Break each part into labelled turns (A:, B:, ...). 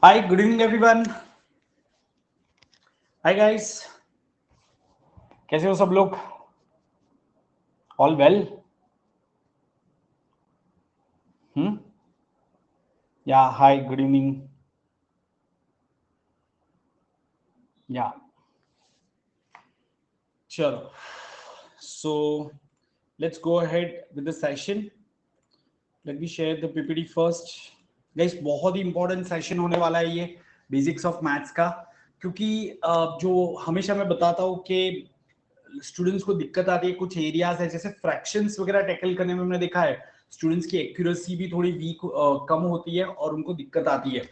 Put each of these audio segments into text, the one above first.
A: Hi, good evening everyone. Hi guys. कैसे हो सब लोग? All well? Yeah, hi, good evening. Yeah. Chalo. So let's go ahead with the session. Let me share the PPT first. Guys, बहुत ही important session होने वाला है ये basics of maths का, क्योंकि जो हमेशा मैं बताता हूँ कि स्टूडेंट्स को दिक्कत आती है, कुछ एरियाज है जैसे फ्रैक्शंस वगैरह टैकल करने में हमने देखा है स्टूडेंट्स की एक्यूरेसी भी थोड़ी वीक कम होती है और उनको दिक्कत आती है।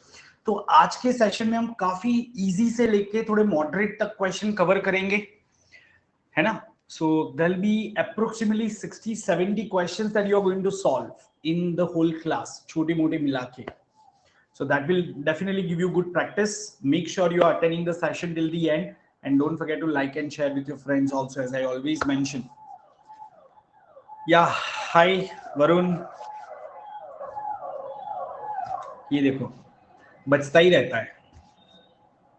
A: तो आज के सेशन में हम काफी इजी से लेके थोड़े मॉडरेट तक क्वेश्चन कवर करेंगे, है ना? So there'll be approximately 60-70 questions that you're going to solve in the whole class, छोटे मोटे मिला के. So that will definitely give you good practice. Make sure you are attending the session till the end, and don't forget to like and share with your friends also, as I always mention. Yeah, hi Varun. ये देखो बचता ही रहता है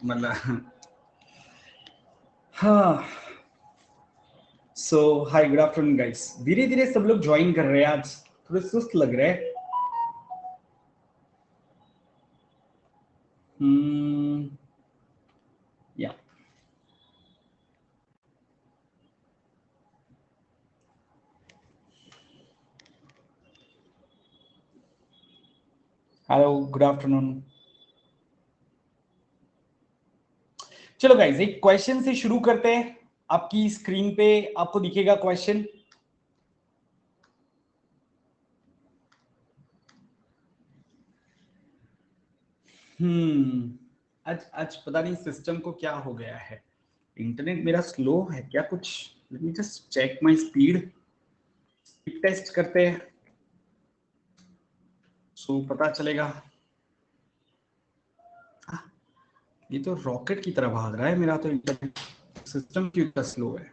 A: मतलब हाँ. So hi, good afternoon guys. धीरे धीरे सब लोग ज्वाइन कर रहे हैं, आज थोड़े सुस्त लग रहे हैं. Yeah. Hello, good afternoon. चलो गाइस, एक क्वेश्चन से शुरू करते हैं. आपकी स्क्रीन पे आपको दिखेगा क्वेश्चन. आज आज पता नहीं सिस्टम को क्या हो गया है. इंटरनेट मेरा स्लो है क्या कुछ? Let me just check my speed. Test करते हैं सो पता चलेगा. ये तो रॉकेट की तरह भाग रहा है मेरा तो इंटरनेट. सिस्टम क्यों इतना स्लो है?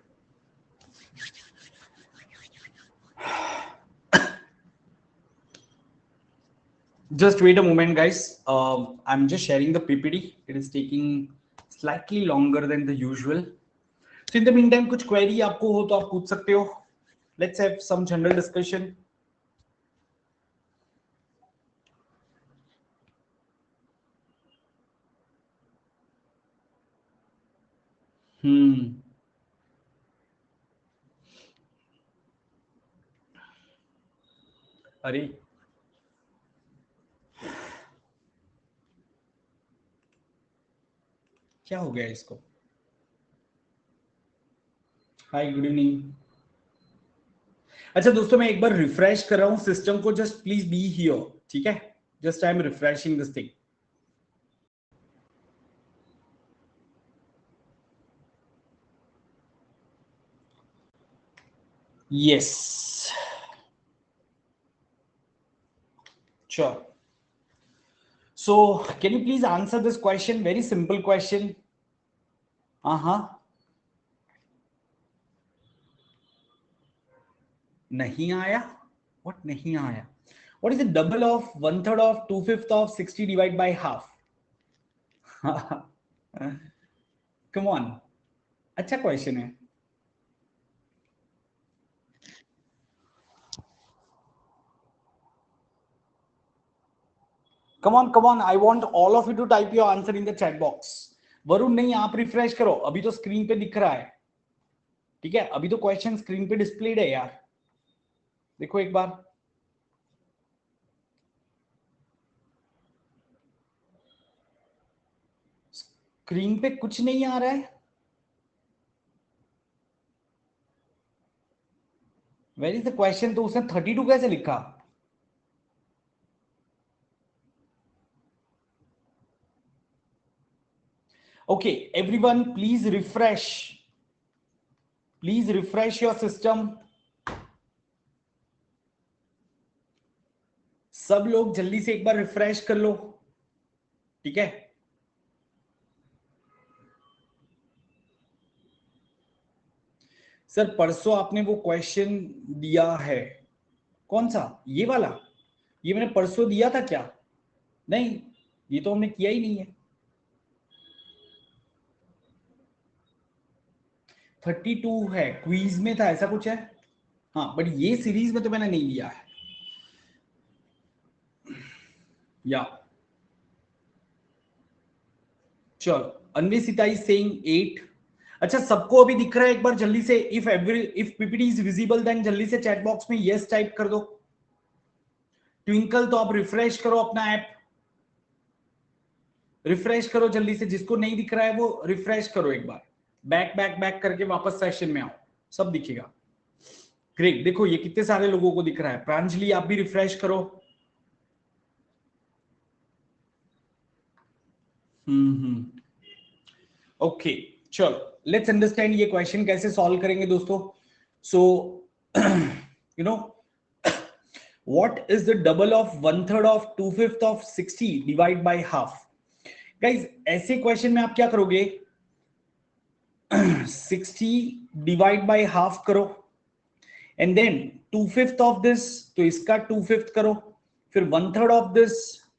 A: Just wait a moment guys. I'm just sharing the PPT. It is taking slightly longer than the usual. So in the meantime कुछ query आपको हो तो आप पूछ सकते हो. Let's have some general discussion. अरे क्या हो गया इसको? हाय, गुड इवनिंग. अच्छा दोस्तों, मैं एक बार रिफ्रेश कर रहा हूं सिस्टम को. जस्ट प्लीज बी हियर, ठीक है? Just I am refreshing this thing. Yes, sure. So can you please answer this question? Very simple question. नहीं आया? What नहीं आया? What is the double of 1/3 of 2/5 of 60 divided by half? Come on. अच्छा question है. Come on, come on. I want all of you to type your answer in the chat box. Varun नहीं, आप refresh करो. अभी तो screen पे दिख रहा है, ठीक है? अभी तो क्वेश्चन स्क्रीन पे डिस्प्लेड है यार. देखो एक बार. स्क्रीन पे कुछ नहीं आ रहा है. Where is the question? तो उसने 32 कैसे लिखा? Okay everyone, please refresh. Please refresh your system. सब लोग जल्दी से एक बार रिफ्रेश कर लो, ठीक है? सर परसों आपने वो क्वेश्चन दिया है. कौन सा? ये वाला? ये मैंने परसों दिया था क्या? नहीं, ये तो हमने किया ही नहीं है। 32 है, क्वीज में था, ऐसा कुछ है। हाँ, बट ये सीरीज में तो मैंने नहीं लिया है। या चलो, अन्वेषिता इज सेइंग 8। अच्छा, सबको अभी दिख रहा है? एक बार जल्दी से, if PPT is visible then जल्दी से चैट बॉक्स में यस टाइप कर दो। ट्विंकल तो आप रिफ्रेश करो अपना ऐप, रिफ्रेश करो जल्दी से। जिसको नहीं दिख रहा है वो रिफ्रेश करो एक बार, बैक बैक बैक करके वापस सेशन में आओ, सब दिखेगा। ग्रेट, देखो ये कितने सारे लोगों को दिख रहा है। प्रांजलि आप भी रिफ्रेश करो। ओके, चलो लेट्स अंडरस्टैंड ये क्वेश्चन कैसे सॉल्व करेंगे दोस्तों। So you know what is the double of 1/3 of 2/5 of 60 divide by half. Guys ऐसे क्वेश्चन में आप क्या करोगे, 60 डिवाइड बाय हाफ करो, एंड देन 2/5 ऑफ दिस, तो इसका 2/5 करो, फिर 1/3 ऑफ दिस,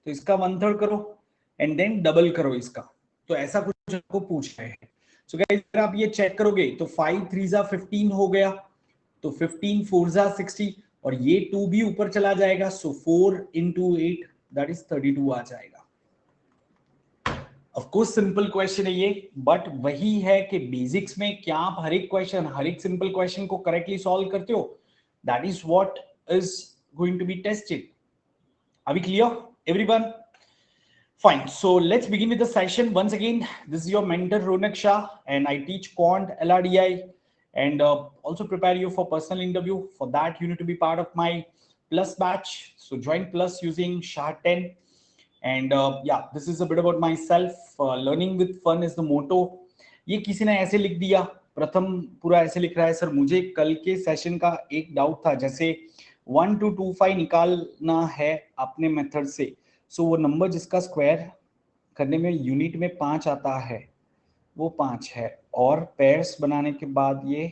A: तो इसका 1/3 करो, एंड देन डबल करो इसका। तो ऐसा कुछ आपको पूछ रहे हैं। सो गाइस अगर आप ये चेक करोगे तो 5 3 15 हो गया, तो 15 4 60, और ये 2 भी ऊपर चला जाएगा, सो 4 into 8 दैट इज 32 आ जाएगा। ऑफ कोर्स सिंपल क्वेश्चन है ये, बट वही है कि बेसिक्स में क्या आप हर एक क्वेश्चन, हर एक सिंपल क्वेश्चन को करेक्टली सॉल्व करते हो, that is what is going to be tested. Are we clear, everyone? Fine. So let's begin with the session. Once again, this is your mentor Ronak Shah, and I teach Quant, LRDI, and also prepare you for personal interview. For that, you need to be part of my Plus batch. So join Plus using SHA10. And yeah, this is a bit about myself. Learning with fun is the motto. ये किसी ने ऐसे लिख दिया, प्रथम पूरा ऐसे लिख रहा है, सर मुझे कल के सेशन का एक डाउट था, जैसे 1 to 25 निकालना है अपने मेथड से। सो वो नंबर जिसका स्क्वायर करने में यूनिट में 5 आता है वो 5 है, और पेयर्स बनाने के बाद ये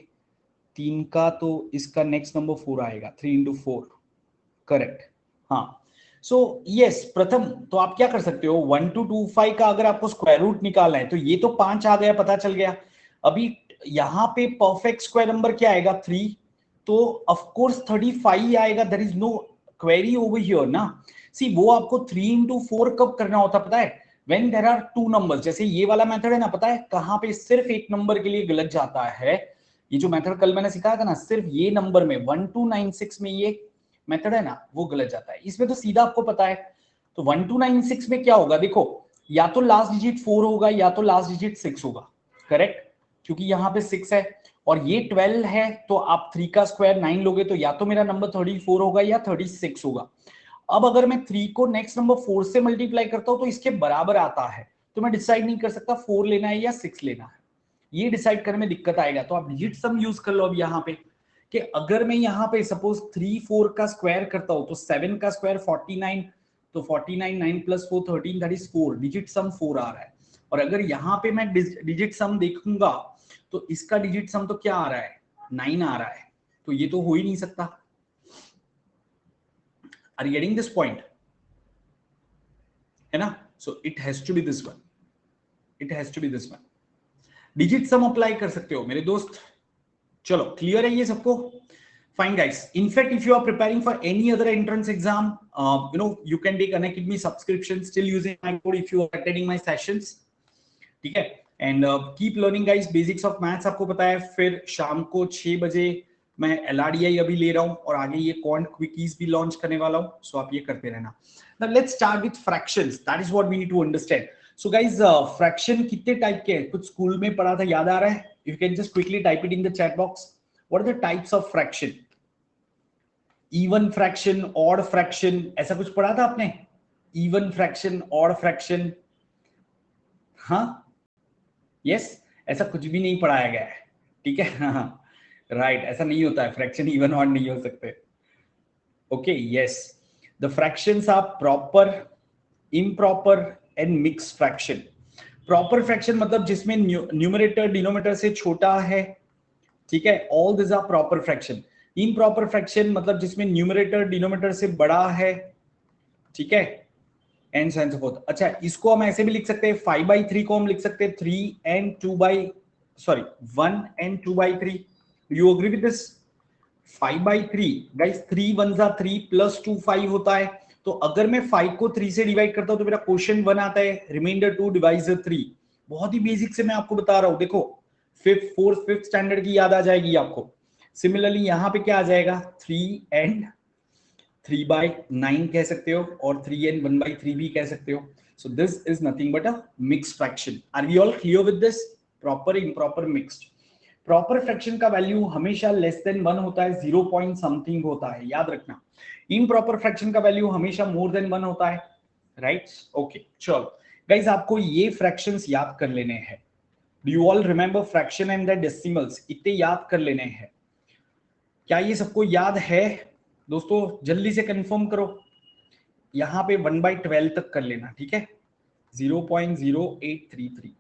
A: 3 का, तो इसका नेक्स्ट नंबर 4 आएगा, 3 into 4, करेक्ट। हाँ, सो यस प्रथम, तो आप क्या कर सकते हो, 1 to 25 का अगर आपको स्क्वायर रूट निकालना है, तो ये तो 5 आ गया, पता चल गया। अभी यहाँ पे परफेक्ट स्क्वायर नंबर क्या आएगा, 3, तो ऑफ कोर्स 35 आएगा, there is no query over here ना। सी वो आपको 3 into 4 कब करना होता पता है, व्हेन देयर आर 2 नंबर्स। जैसे ये वाला मेथड है ना, पता है कहां पे सिर्फ एक नंबर के लिए गलत जाता है, ये जो मेथड कल मैंने सिखाया था ना, सिर्फ ये नंबर में 1296 में ये मेथड है ना, वो गलत जाता है। इसमें तो सीधा आपको पता है। तो 1296 में क्या होगा, देखो या तो लास्ट डिजिट 4 होगा या तो लास्ट डिजिट 6 होगा, करेक्ट, क्योंकि यहाँ पे 6 है और ये 12 है, तो आप 3 का स्क्वायर 9 लोगे, तो या तो मेरा नंबर 34 होगा या 36 होगा। अब अगर मैं 3 को नेक्स्ट नंबर 4 से मल्टीप्लाई करता हूं तो इसके बराबर आता है, तो मैं डिसाइड नहीं कर सकता 4 लेना है या 6 लेना है, ये डिसाइड करने में दिक्कत आएगा। तो आप डिजिट सम यूज कर लो अब यहाँ पे, कि अगर मैं यहाँ पे सपोज 3 4 का स्क्वायर करता हूं तो 7 का स्क्वायर 49, तो 49 9 + 4 13 दैट इज 4, डिजिट सम 4 आ रहा है। और अगर यहाँ पे मैं डिजिट सम देखूंगा तो इसका डिजिट सम तो क्या आ रहा है, 9 आ रहा है, तो ये तो हो ही नहीं सकता। Are you getting this point? है ना? So it has to be this one. It has to be this one. Digit sum apply कर सकते हो मेरे दोस्त। चलो क्लियर है ये सबको? Fine guys. In fact, if you are preparing for any other entrance exam, you can take Unacademy subscription still using my code if you are attending my sessions. ठीक है? And keep learning guys. Basics of maths आपको पता है। फिर शाम को 6 बजे मैं LRDI अभी ले रहा हूं और आगे ये क्वांट क्विकीज भी लॉन्च करने वाला हूं, सो आप ये करते रहना। Now let's start with fractions. That is what we need to understand. So guys, fraction कितने टाइप के हैं? कुछ स्कूल में पढ़ा था, याद आ रहा है? If you can just quickly type it in the chat box. What are the types of fraction? Even fraction, odd fraction, ऐसा कुछ पढ़ा था आपने? Even fraction, odd fraction, हाँ? Yes, ऐसा कुछ भी नहीं पढ़ाया गया है, ठीक है? राइट, ऐसा नहीं होता है, फ्रैक्शन इवन ऑड नहीं हो सकते। Okay, yes, the fractions are proper, improper and mix fraction. Proper fraction मतलब जिसमें न्यूमरेटर डिनोमिनेटर से छोटा है, ठीक है, all this are proper fraction. Improper fraction मतलब जिसमें न्यूमरेटर डिनोमिनेटर से बड़ा है, ठीक है, and so and so forth. अच्छा, इसको हम ऐसे भी लिख सकते हैं, 5/3 को हम लिख सकते हैं 1 and 2/3। You agree with this? 5/3 guys, 3 1 जा 3 प्लस 2 5 होता है। तो अगर मैं 5 को 3 से डिवाइड करता हूं तो मेरा क्वेश्चन 1 आता है, रिमाइंडर 2 डिवाइड 3। बहुत ही बेसिक से मैं आपको बता रहा हूं, देखो फिफ्थ फोर्थ फिफ्थ स्टैंडर्ड की याद आ जाएगी आपको। सिमिलरली यहां पे क्या आ जाएगा, 3 and 3/9 कह सकते हो, और 3 and 1/3 भी कह सकते हो। So this is nothing but a mixed fraction. Are we all clear with this? Proper improper mixed. Proper fraction का वैल्यू हमेशा लेस देन 1 होता है, 0 पॉइंट समथिंग होता है, याद रखना। इम्प्रॉपर फ्रैक्शन का वैल्यू हमेशा मोर देन 1 होता है, राइट? ओके, चलो गाइस, आपको ये फ्रैक्शंस याद कर लेने हैं। Do you all remember fraction and the decimals? इतने याद कर लेने हैं। क्या ये सबको याद है दोस्तों? जल्दी से कंफर्म करो। यहां पे 1/12 तक कर लेना, ठीक है? 0.0833।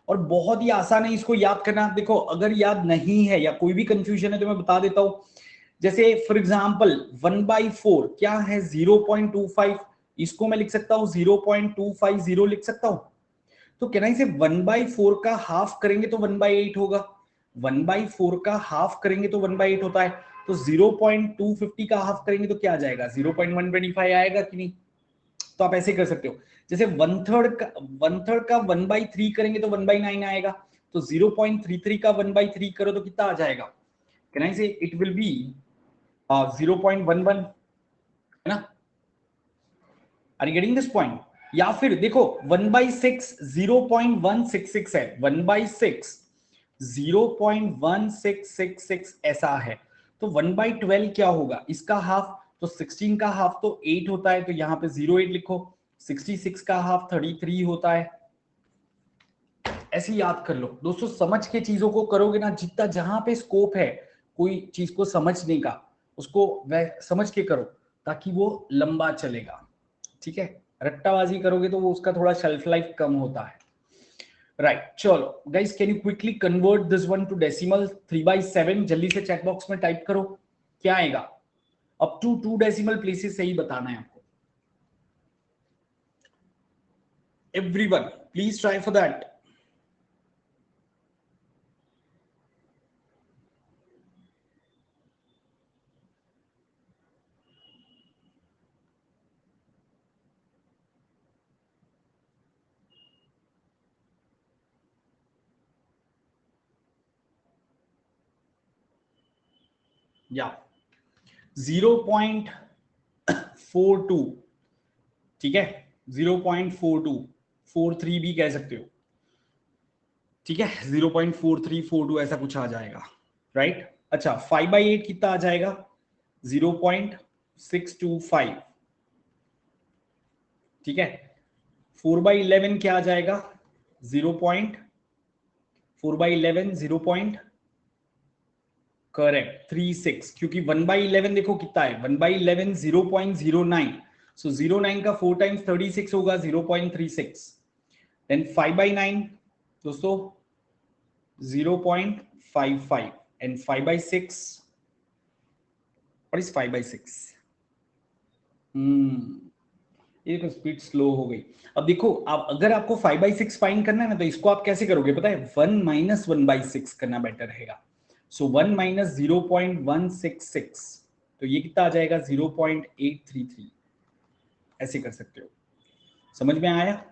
A: और बहुत ही आसान है इसको याद करना। देखो, अगर याद नहीं है या कोई भी कंफ्यूजन है तो मैं बता देता हूं। जैसे फॉर एग्जांपल 1/4 क्या है, 0.25। इसको मैं लिख सकता हूं 0.250 लिख सकता हूं। तो कहना इसे 1/4 का हाफ करेंगे तो 1/8 होगा। 1/4 का हाफ करेंगे तो 1/8 होता है। तो 0.250 का हाफ करेंगे तो क्या आ जाएगा, 0.125 आएगा कि नहीं? तो आप ऐसे कर सकते हो। जैसे 1/3 का 1/3 करेंगे तो 1/9 आएगा। तो 0.33 का 1/3 करो तो कितना आ जाएगा? कैन आई से इट विल बी 0.11, है ना? Are you getting this point? या फिर देखो 1/6 0.166 है, 1/6 0.1666 ऐसा है। तो 1/12 क्या होगा, इसका हाफ। तो 16 का हाफ तो 8 होता है, तो यहां पे 08 लिखो। 66 का हाफ 33 होता है। ऐसे याद कर लो दोस्तों, समझ के चीजों को करोगे ना, जितना जहां पे स्कोप है कोई चीज को समझने का, उसको वह समझ के करो ताकि वो लंबा चलेगा, ठीक है? रट्टाबाजी करोगे तो वो उसका थोड़ा शेल्फ लाइफ कम होता है, राइट? चलो guys, can you quickly convert this one two decimal? 3/7 जल्दी से चैट बॉक्स में टाइप करो, क्या आएगा? अप टू 2 डेसिमल प्लेसेस सही बताना है आपको। Everyone please try for that. या 0.42, ठीक है? 0.4243 भी कह सकते हो, ठीक है? 0.4342 ऐसा कुछ आ जाएगा, राइट? अच्छा, 5/8 कितना आ जाएगा? 0.625, ठीक है? 4/11 क्या आ जाएगा? 0.4/11 0. करेक्ट, 36। क्योंकि 1/11 देखो कितना है, 1/11 0.09। सो 09 का 4 टाइम्स 36 होगा 0.36। देन 5/9 दोस्तों 0.55 एंड 5/6। What is 5/6? ये तो स्पीड स्लो हो गई। अब देखो, आप अगर आपको 5/6 फाइंड करना है ना, तो इसको आप कैसे करोगे पता है? 1 - 1/6 करना बेटर रहेगा। सो 1 - 0.166, तो ये कितना आ जाएगा? 0.833। ऐसे कर सकते हो, समझ में आया?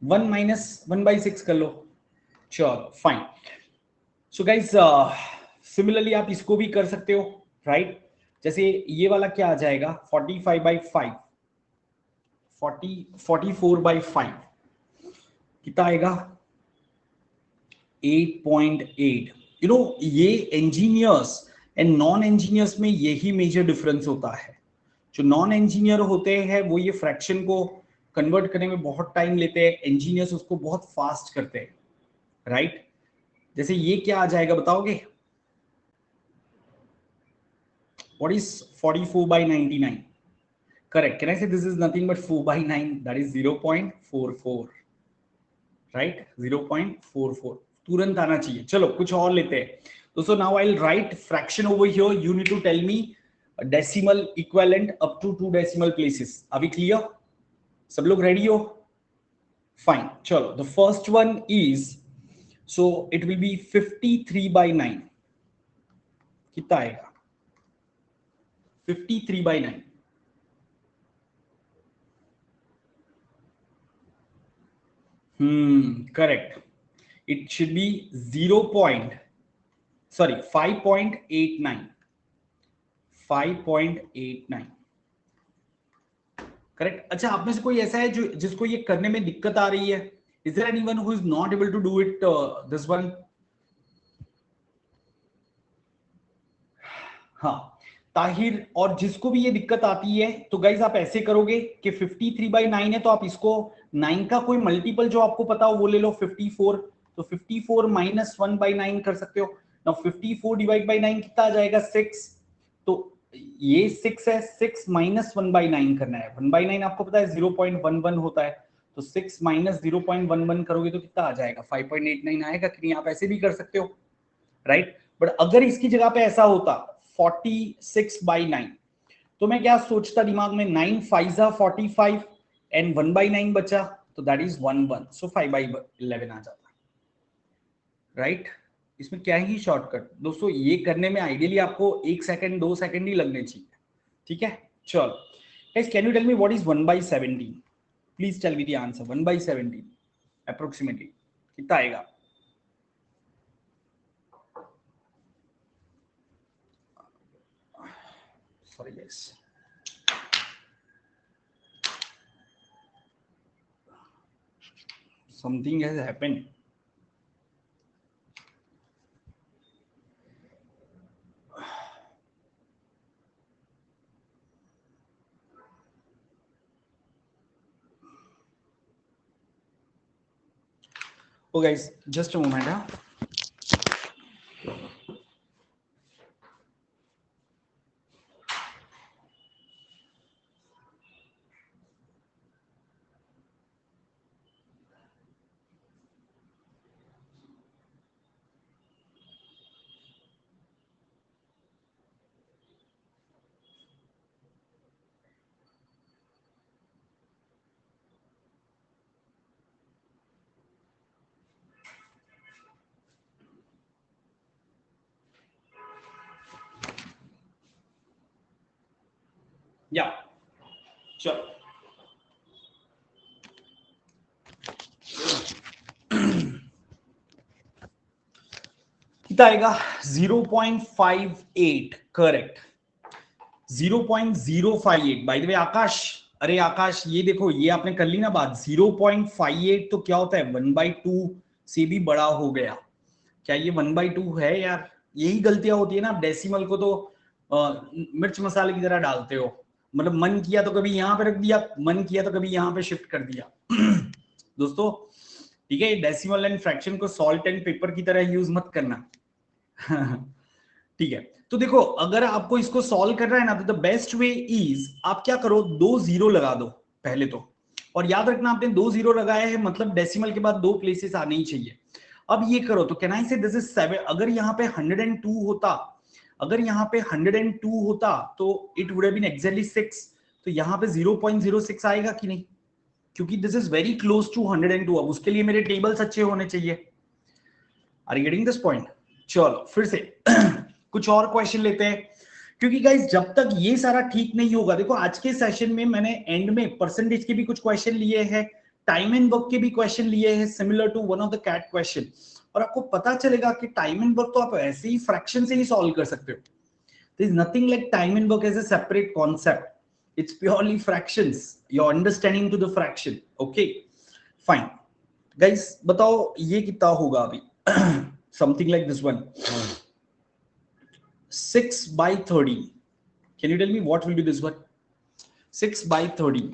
A: 1 - 1/6 कर लो, चलो फाइन। सो गाइस, सिमिलरली आप इसको भी कर सकते हो, राइट? जैसे ये वाला क्या आ जाएगा, 45/5, 44/5 कितना आएगा? 8.8। यू नो, ये इंजीनियर्स एंड नॉन इंजीनियर्स में यही मेजर डिफरेंस होता है। जो नॉन इंजीनियर होते हैं वो ये फ्रैक्शन को कन्वर्ट करने में बहुत टाइम लेते हैं, इंजीनियर्स उसको बहुत फास्ट करते हैं, राइट? जैसे ये क्या आ जाएगा बताओगे? What is 44/99? Correct. Can I say this is nothing but 4/9, that is 0.44, right? 0.44 तुरंत आना चाहिए। चलो कुछ और लेते हैं दोस्तों। Now I will write fraction over here, you need to tell me decimal equivalent up to 2 decimal places. अभी क्लियर? सब लोग रेडी हो? फाइन, चलो the first one is, so it will be 53/9। कितना आएगा? 53/9। Correct. It should be 5.89। 5.89 correct. अच्छा, आप में से कोई ऐसा है जो जिसको ये करने में दिक्कत आ रही है? Is there anyone who is not able to do it this one? हाँ, ताहिर। और जिसको भी ये दिक्कत आती है तो गाइज आप ऐसे करोगे कि 53/9 है तो आप इसको 9 का कोई मल्टीपल जो आपको पता हो वो ले लो, 54। तो 54 माइनस 1/9 कर सकते हो। नाउ 54 डिवाइड बाई 9 कितना आ जाएगा? 6। तो ये 6 है, 6 माइनस 1/9 करना है। 1/9 आपको पता है 0.11 होता है, तो 6 माइनस 0.11 करोगे तो कितना आ जाएगा? 5.89 आएगा कि नहीं? आप ऐसे भी कर सकते हो, राइट? बट अगर इसकी जगह पे ऐसा होता 46/9, तो मैं क्या सोचता दिमाग में? 9 5 45 एंड 1/9 बचा, तो दैट इज 1 सो 5/11 आ जाता, राइट? इसमें क्या ही शॉर्टकट दोस्तों, ये करने में आइडियली आपको 1 सेकंड 2 सेकंड ही लगने चाहिए, ठीक है? चलो guys, can you tell me what is 1/17? Please tell me the answer. 1/17 approximately कितना आएगा? Sorry guys, something has happened. Oh guys, just a moment, huh? Yeah, sure. कितना आएगा? 0.58 करेक्ट। 0.058। बाय द वे आकाश, अरे आकाश ये देखो, ये आपने कर ली ना बात। 0.58 तो क्या होता है? 1/2 से भी बड़ा हो गया। क्या ये 1/2 है यार? यही गलतियां होती है ना, आप डेसिमल को तो मिर्च मसाले की तरह डालते हो। मतलब मन किया तो कभी यहां पे रख दिया, मन किया तो कभी यहां पे शिफ्ट कर दिया। दोस्तों ठीक है, डेसिमल एंड फ्रैक्शन को सॉल्ट एंड पेपर की तरह यूज मत करना। ठीक है, तो देखो अगर आपको इसको सॉल्व करना है ना, तो द बेस्ट वे इज आप क्या करो, 2 0 लगा दो पहले तो। और याद रखना आपने 2 0 लगाया है मतलब डेसिमल के बाद 2 प्लेसेस आने ही चाहिए। अब ये करो तो can I say this is 7। अगर यहाँ पे 102 होता, अगर यहाँ पे 102 होता तो it would have been exactly 6। तो यहाँ पे 0.06 आएगा कि नहीं? क्योंकि this is very close to 102। अब उसके लिए मेरे टेबल्स अच्छे होने चाहिए। Are you getting this point? चलो फिर से कुछ और क्वेश्चन लेते हैं, क्योंकि गाइस जब तक ये सारा ठीक नहीं होगा, देखो आज के सेशन में मैंने एंड में परसेंटेज के भी कुछ क्वेश्चन लिए हैं, टाइम एंड वर्क के भी क्वेश्चन लिए हैं similar to one of the CAT question. और आपको पता चलेगा कि टाइम एंड वर्क तो आप ऐसे ही फ्रैक्शन से ही सॉल्व कर सकते हो। There is nothing like time and work as a separate concept, it's purely fractions, your understanding to the fraction. Okay fine guys, बताओ ये कितना होगा अभी? Something like this one, 6/30. Can you tell me what will be this one? 6/30.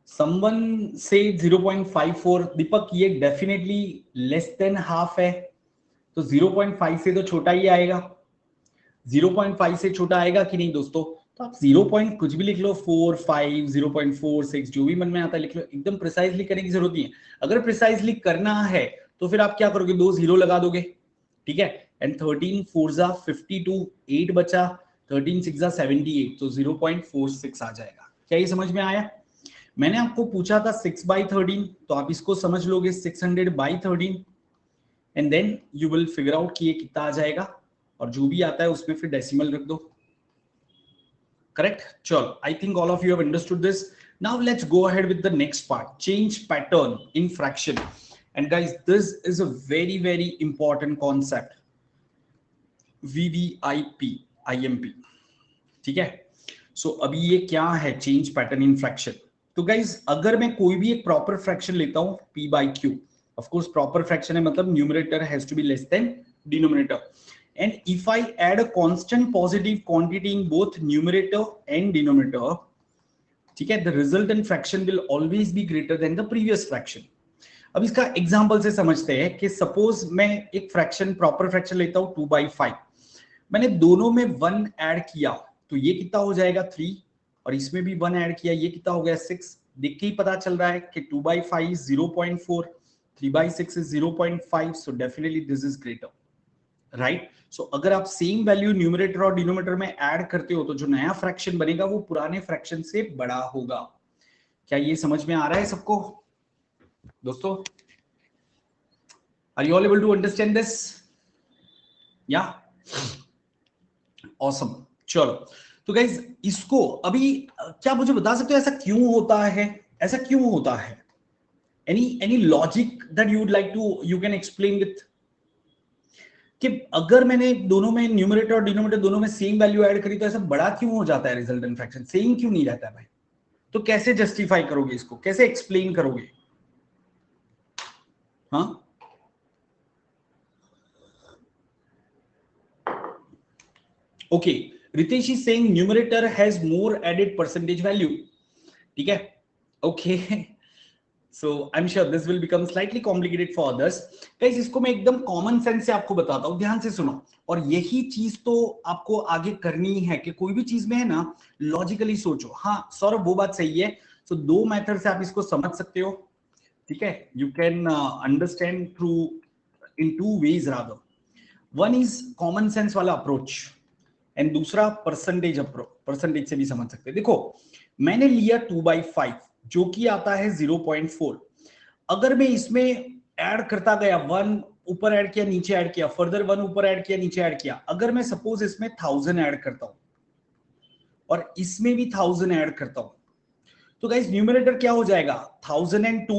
A: Someone say 0.54. दीपक ये definitely less than half है, तो 0.5 से तो छोटा ही आएगा। 0.5 से छोटा आएगा कि नहीं दोस्तों? तो आप 0 पॉइंट कुछ भी लिख लो, 4, 5, 0.46 जो भी मन में आता है लिख लो, एकदम प्रिसाइजली करने की जरूरत नहीं है। अगर प्रिसाइजली करना है तो फिर आप क्या करोगे, 2 0 लगा दोगे, ठीक है। एंड 13 4 जा 52, 8 बचा, 13 6 जा 78, तो 0.46 आ जाएगा। क्या ये समझ में आया? मैंने आपको पूछा था 6/13, तो आप इसको समझ लोगे 600/13 and then you will figure out कि ये कितना आ जाएगा, और जो भी आता है उसमें फिर डेसिमल रख दो। Correct? Chalo, I think all of you have understood this. Now let's go ahead with the next part, change pattern in fraction. And guys, this is a very, very important concept. VVIP, IMP. ठीक है? So अभी ये क्या है change pattern in fraction? तो guys, अगर मैं कोई भी एक proper fraction लेता हूँ P/Q, of course proper fraction है मतलब numerator has to be less than denominator. And if I add a constant positive quantity in both numerator and denominator, ठीक है, the resultant fraction will always be greater than the previous fraction. अब इसका example से समझते हैं कि suppose मैं एक फ्रैक्शन प्रॉपर फ्रैक्शन लेता हूं 2/5, मैंने दोनों में 1 ऐड किया तो ये कितना हो जाएगा 3, और इसमें भी 1 ऐड किया, ये कितना हो गया 6। देख के ही पता चल रहा है कि 2/5 is 0.4, 3/6 is 0.5, so definitely this is greater, right. So अगर आप सेम वैल्यू न्यूमरेटर और डिनोमिनेटर में ऐड करते हो तो जो नया फ्रैक्शन बनेगा वो पुराने फ्रैक्शन से बड़ा होगा। क्या ये समझ में आ रहा है सबको दोस्तों? Are you all able to understand this? Yeah awesome. चलो तो गाइज इसको अभी क्या मुझे बता सकते हो ऐसा क्यों होता है, ऐसा क्यों होता है? Any logic that you would like to you can explain with, कि अगर मैंने दोनों में न्यूमरेटर और डिनोमिनेटर दोनों में सेम वैल्यू ऐड करी तो ऐसा बड़ा क्यों हो जाता है रिजल्टेंट फ्रैक्शन, सेम क्यों नहीं रहता है भाई? तो कैसे जस्टिफाई करोगे इसको, कैसे एक्सप्लेन करोगे? हाँ okay, Ritesh is saying numerator has more added percentage value, ठीक है, okay. So I'm sure this will become slightly complicated for others. Guys, इसको मैं एकदम कॉमन सेंस से आपको बताता हूँ, ध्यान से सुनो। और यही चीज तो आपको आगे करनी है कि कोई भी चीज में है ना लॉजिकली सोचो। हाँ सौरभ वो बात सही है। सो दो मेथड से आप इसको समझ सकते हो, ठीक है। You can understand through in 2 ways rather. One is common sense वाला अप्रोच एंड दूसरा परसेंटेज अप्रोच, परसेंटेज से भी समझ सकते हैं। देखो मैंने लिया 2/5 जो कि आता है 0.4, अगर मैं इसमें ऐड करता गया 1 ऊपर ऐड किया नीचे ऐड किया, फर्दर 1 ऊपर ऐड किया नीचे ऐड किया, अगर मैं सपोज इसमें 1000 ऐड करता हूं और इसमें भी 1000 ऐड करता हूं तो गाइस न्यूमरेटर क्या हो जाएगा 1002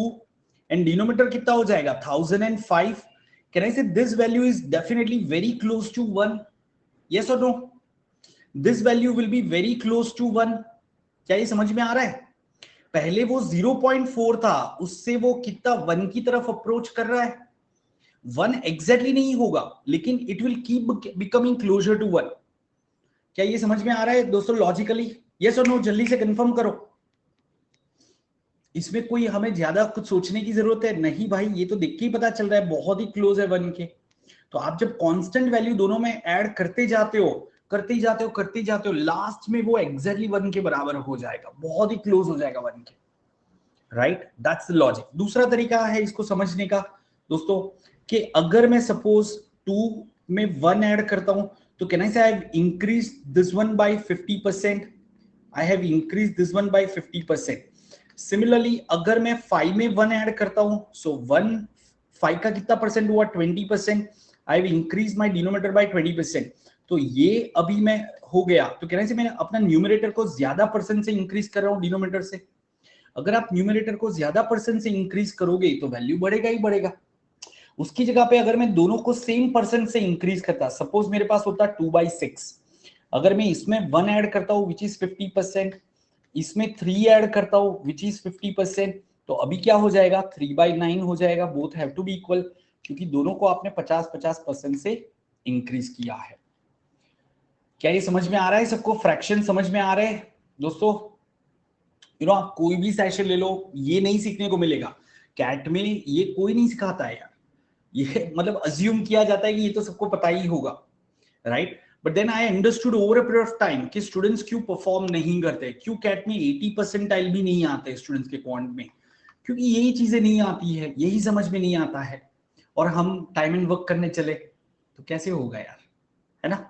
A: एंड डिनोमिनेटर कितना हो जाएगा 1005। Can I say this value is definitely very close to 1? Yes और no? This value will be very close to 1। क्या ये समझ में आ रहा है? पहले वो 0.4 था, उससे वो कितना 1 की तरफ अप्रोच कर रहा है। 1 एग्जैक्टली नहीं होगा लेकिन it will keep becoming closer to 1। क्या ये समझ में आ रहा है दोस्तों लॉजिकली? यस और नो? जल्दी से कंफर्म करो। इसमें कोई हमें ज्यादा कुछ सोचने की जरूरत है नहीं भाई, ये तो देख के ही पता चल रहा है बहुत ही क्लोज है 1 के। तो आप जब कांस्टेंट वैल्यू दोनों में ऐड करते जाते हो करते जाते हो करते जाते हो, लास्ट में वो एग्जैक्टली 1 के बराबर हो जाएगा, बहुत ही क्लोज हो जाएगा 1 के, राइट। That's the logic. दूसरा तरीका है इसको समझने का दोस्तों कि अगर मैं सपोज 2 में 1 ऐड करता हूं तो कैन आई से I have increase this one by 50%, I have increase this one by 50%। Similarly अगर मैं 5 में 1 ऐड करता हूं सो 1 5 का कितना परसेंट हुआ 20%, I have increase my denominator by 20%। तो ये अभी मैं हो गया तो कहने से मैंने अपना न्यूमरेटर को ज्यादा परसेंट से इंक्रीज कर रहा हूं डिनोमिनेटर से। अगर आप न्यूमरेटर को ज्यादा परसेंट से इंक्रीज करोगे तो वैल्यू बढ़ेगा ही बढ़ेगा। उसकी जगह पे अगर मैं दोनों को सेम परसेंट से इंक्रीज करता, सपोज मेरे पास होता 2/6, अगर मैं इसमें 1 ऐड करता हूं विच इज 50%, इसमें 3 ऐड करता हूं विच इज 50%, तो अभी क्या हो जाएगा 3/9 हो जाएगा। Both have to be equal, क्योंकि दोनों को आपने 50-50% से इंक्रीज किया है। क्या ये समझ में आ रहा है सबको? फ्रैक्शन समझ में आ रहे हैं दोस्तों? यू नो आप कोई भी सेशन ले लो, ये नहीं सीखने को मिलेगा कैट में, ये कोई नहीं सिखाता है यार। ये मतलब अज्यूम किया जाता है कि ये तो सबको पता ही होगा, right. But then I understood over a period of time कि स्टूडेंट्स क्यों परफॉर्म नहीं करते, क्यों कैट में 80% भी नहीं आते स्टूडेंट्स के क्वांट में, क्योंकि यही चीजें नहीं आती है, यही समझ में नहीं आता है, और हम टाइम एंड वर्क करने चले तो कैसे होगा यार, है ना।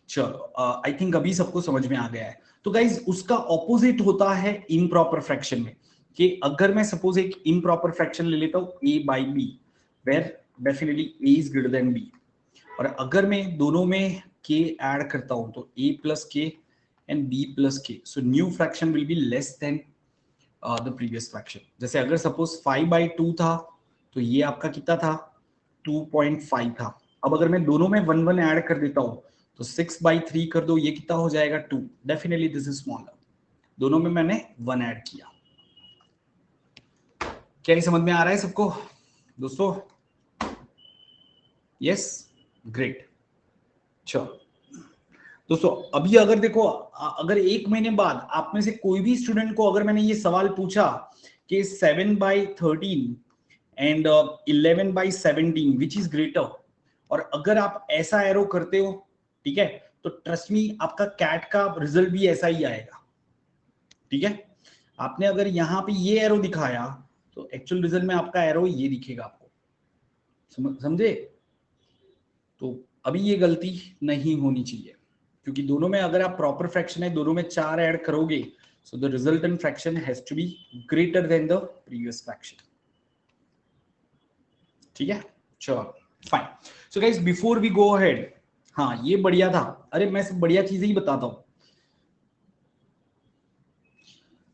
A: चलो आई थिंक अभी सबको समझ में आ गया है। तो गाइज उसका ऑपोजिट होता है इम्प्रॉपर फ्रैक्शन में, कि अगर मैं सपोज एक इम्प्रॉपर फ्रैक्शन ले लेता हूं a by b, where definitely a is greater than b, और अगर मैं दोनों में k ऐड करता हूं तो a plus k and b plus k, so new fraction will be less than the previous fraction। जैसे अगर सपोज 5/2 था तो ये आपका कितना था, 2.5 था। अब अगर मैं दोनों में 1 1 ऐड कर देता हूं तो 6/3 कर दो, ये कितना हो जाएगा 2, डेफिनेटली दिस इज स्मॉलर, दोनों में मैंने 1 ऐड किया। क्या ये समझ में आ रहा है सबको दोस्तों? Yes, great. चलो दोस्तों, अभी अगर देखो, अगर 1 महीने बाद आप में से कोई भी स्टूडेंट को अगर मैंने ये सवाल पूछा कि 7/13 एंड 11/17 विच इज ग्रेटर, और अगर आप ऐसा एरो करते हो, ठीक है, तो ट्रस्ट मी आपका कैट का रिजल्ट भी ऐसा ही आएगा, ठीक है। आपने अगर यहाँ पे ये एरो दिखाया तो एक्चुअल रिजल्ट में आपका एरो ये दिखेगा आपको, समझे? तो अभी ये गलती नहीं होनी चाहिए, क्योंकि दोनों में अगर आप प्रॉपर फ्रैक्शन है, दोनों में 4 ऐड करोगे, so the resultant fraction has to be greater than the previous fraction, ठीक है। चलो fine. So guys before we go ahead, हाँ ये बढ़िया था, अरे मैं सब बढ़िया चीजें ही बताता हूं,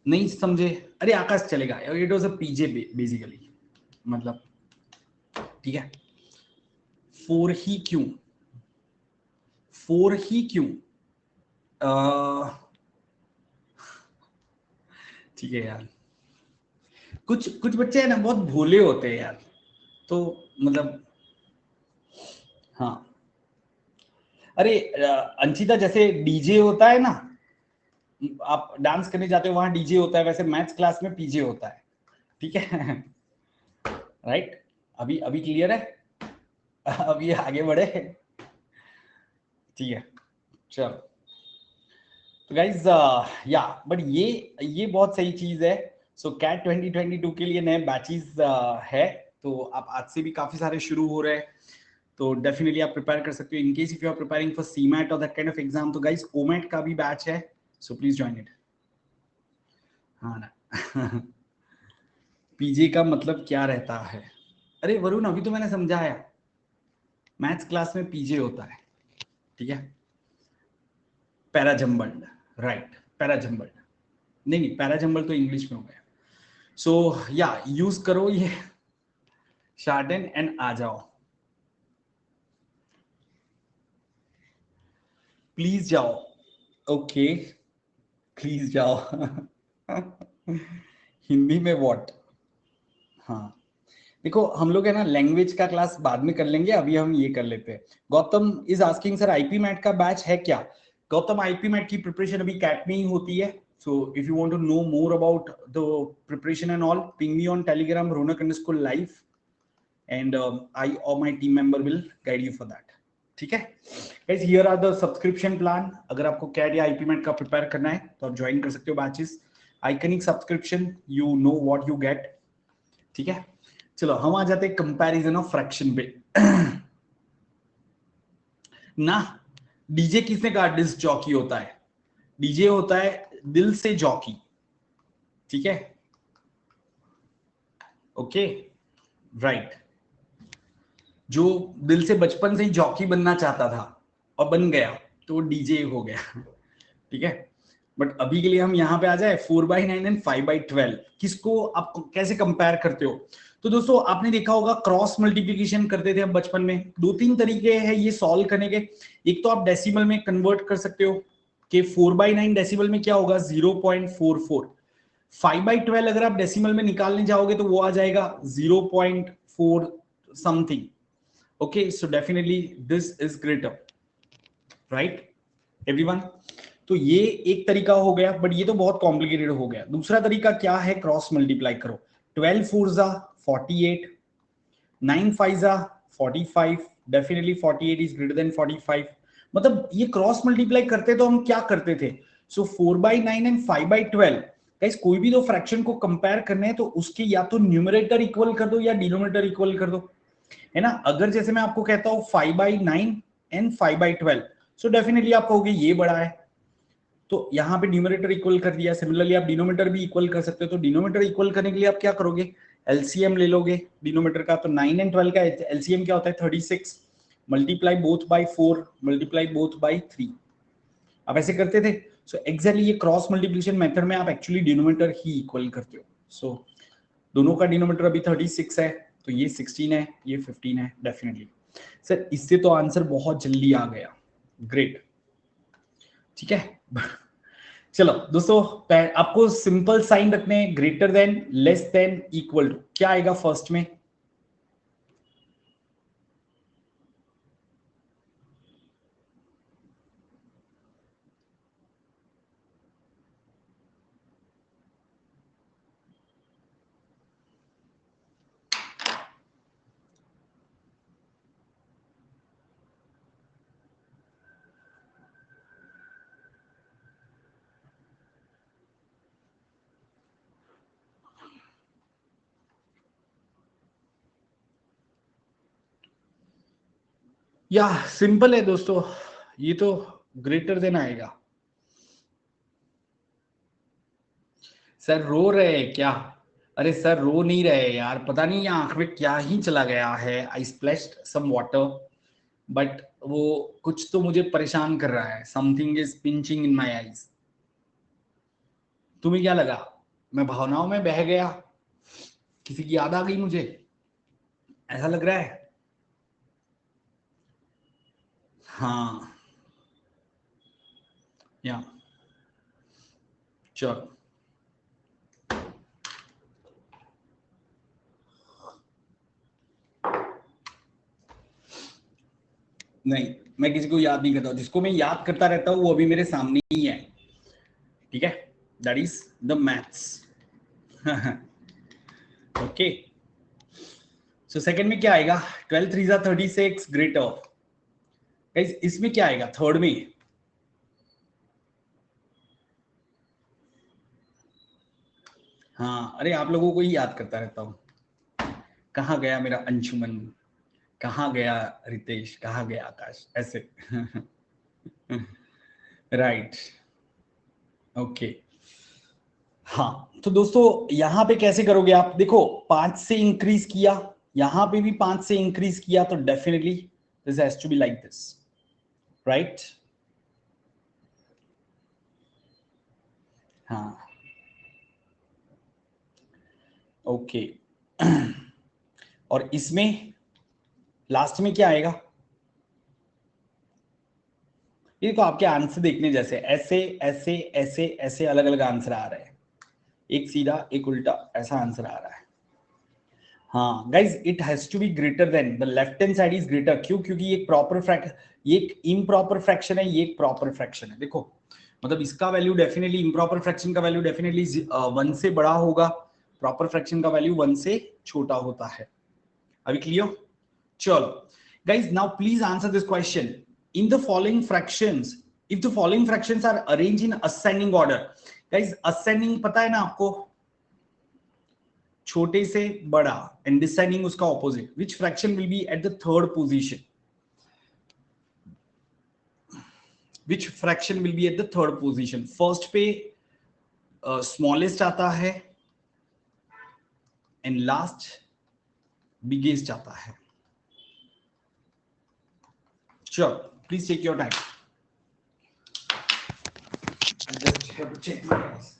A: नहीं समझे? अरे आकाश चलेगा, it was a PJ basically, मतलब ठीक है। 4 ही क्यों, 4 ही क्यों, ठीक है यार, कुछ कुछ बच्चे है ना बहुत भोले होते हैं यार, तो मतलब हाँ। अरे अंशिता, जैसे डीजे होता है ना, आप डांस करने जाते हो वहां डीजे होता है, वैसे मैथ्स क्लास में पीजे होता है, ठीक है। राइट, अभी अभी क्लियर है, अभी आगे बढ़े, ठीक है। चलो तो गाइज या बट ये बहुत सही चीज है। सो कैट 2022 के लिए नए बैचेस है, तो आप आज से भी काफी सारे शुरू हो रहे हैं, तो डेफिनेटली आप प्रिपेयर कर सकते हो in case if you are preparing for CMAT और दैट काइंड ऑफ एग्जाम। तो गाइज ओमैट का भी बैच है, सो प्लीज ज्वाइन इट। हाँ ना। पीजे का मतलब क्या रहता है? अरे वरुण, अभी तो मैंने समझाया, मैथ्स क्लास में पीजे होता है, ठीक है। पैराजम्बल्ड, राइट, पैराजम्बल्ड, नहीं पैराजम्बल्ड तो इंग्लिश में हो गया। सो या यूज करो ये शार्टन एंड आ जाओ, प्लीज जाओ, ओके प्लीज जाओ। हिंदी में व्हाट, हाँ देखो हम लोग है ना लैंग्वेज का क्लास बाद में कर लेंगे, अभी हम ये कर लेते हैं। Gautam is asking sir IPMAT का बैच है क्या? गौतम, आईपी मैट की प्रिपरेशन अभी कैट में ही होती है, so if you want to know more about the preparation and all, ping me on Telegram ronak_live and I or my team member will guide you for that, ठीक है। Guys here are the subscription plan, अगर आपको cat या IP mat का prepare करना है तो आप ज्वाइन कर सकते हो batches, iconic subscription, you know what you get, ठीक है। चलो हम आ जाते हैं कंपैरिजन ऑफ फ्रैक्शन पे। ना डीजे किसने कहा डिस्क जॉकी होता है? डीजे होता है दिल से जॉकी, ठीक है, ओके राइट। जो दिल से बचपन से ही जॉकी बनना चाहता था और बन गया तो डीजे हो गया, ठीक है। बट अभी के लिए हम यहाँ पे आ जाए 4/9 एंड 5/12, किसको आप कैसे कंपेयर करते हो? तो दोस्तों आपने देखा होगा क्रॉस मल्टीप्लिकेशन करते थे हम बचपन में, 2-3 तरीके हैं ये सॉल्व करने के। एक तो आप डेसिमल में कन्वर्ट कर सकते हो कि 4/9 डेसिमल में क्या होगा 0.44, 5/12 अगर आप डेसिमल में निकालने जाओगे तो वो आ जाएगा 0.4 something, okay. So definitely this is greater, right everyone. तो ये एक तरीका हो गया, बट ये तो बहुत कॉम्प्लिकेटेड हो गया। दूसरा तरीका क्या है, क्रॉस मल्टीप्लाई करो, 12 4 48, 9 5 45, डेफिनेटली 48 इज ग्रेटर देन 45, मतलब ये क्रॉस मल्टीप्लाई करते तो हम क्या करते थे, सो 4/9 एंड 5/12, गाइस कोई भी दो फ्रैक्शन को कंपेयर करने हैं तो उसके या तो न्यूमरेटर इक्वल कर दो या डिनोमिनेटर इक्वल कर दो, है ना। अगर जैसे मैं आपको कहता हूं 5/9 एंड 5/12, सो डेफिनेटली आप कहोगे ये बड़ा है, तो यहां पे न्यूमरेटर इक्वल कर दिया। सिमिलरली आप डिनोमिनेटर भी इक्वल कर सकते हो, तो डिनोमिनेटर इक्वल करने के लिए आप क्या करोगे, एलसीएम ले लोगे डिनोमिनेटर का। तो 9 एंड 12 का एलसीएम क्या होता है 36, multiply both by 4, multiply both by 3, आप ऐसे करते थे। सो एक्जैक्टली ये क्रॉस मल्टीप्लिकेशन मेथड में आप एक्चुअली डिनोमिनेटर ही इक्वल करते हो। सो दोनों का डिनोमिनेटर अभी 36 है, तो ये 16 है, ये 15 है डेफिनेटली। सर इससे तो आंसर बहुत जल्दी आ गया, ग्रेट, ठीक है। चलो दोस्तों, आपको सिंपल साइन रखने हैं, greater than, less than, equal to, क्या आएगा फर्स्ट में, या सिंपल है दोस्तों, ये तो ग्रेटर देन आएगा। सर रो रहे हैं क्या, अरे सर रो नहीं रहे यार, पता नहीं आंख में क्या ही चला गया है, आई स्प्लैश्ड सम वाटर, बट वो कुछ तो मुझे परेशान कर रहा है, something is pinching in my eyes. तुम्हें क्या लगा मैं भावनाओं में बह गया, किसी की याद आ गई मुझे, ऐसा लग रहा है। हाँ, या चलो, नहीं मैं किसी को याद नहीं करता, जिसको मैं याद करता रहता हूँ वो अभी मेरे सामने ही है, ठीक है, that is the maths. Okay, so second में क्या आएगा, 12 3 36 ग्रेटर, गाइस इसमें क्या आएगा थर्ड में, हाँ अरे आप लोगों को ही याद करता रहता हूँ, कहाँ गया मेरा अंशुमन, कहाँ गया रितेश, कहाँ गया आकाश, ऐसे। Right, okay. हाँ तो दोस्तों यहां पे कैसे करोगे आप, देखो 5 से इंक्रीज किया, यहां पे भी 5 से इंक्रीज किया, तो definitely this has to be like this, right. हाँ, ओके। और इसमें लास्ट में क्या आएगा, ये देखो आपके आंसर देखने जैसे, ऐसे ऐसे ऐसे ऐसे अलग अलग आंसर आ रहे हैं, एक सीधा एक उल्टा, ऐसा आंसर आ रहा है। हाँ guys it has to be greater than, the left hand side is greater, क्यों, क्योंकि ये एक प्रॉपर फ्रैक्शन, ये एक इम्प्रॉपर फ्रैक्शन है, ये एक प्रॉपर फ्रैक्शन है। देखो मतलब इसका वैल्यू डेफिनेटली, इम्प्रॉपर फ्रैक्शन का वैल्यू डेफिनेटली 1 से बड़ा होगा, प्रॉपर फ्रैक्शन का वैल्यू 1 से छोटा होता है। अभी क्लियर, चलो guys now please answer this question, in the following fractions, if the following fractions are arranged in ascending order, guys ascending पता है ना आपको, छोटे से बड़ा, and descending उसका opposite, which fraction will be at the third position, which fraction will be at the third position, first पे smallest आता है and last biggest आता है। Sure, please take your time, I just have to check my eyes.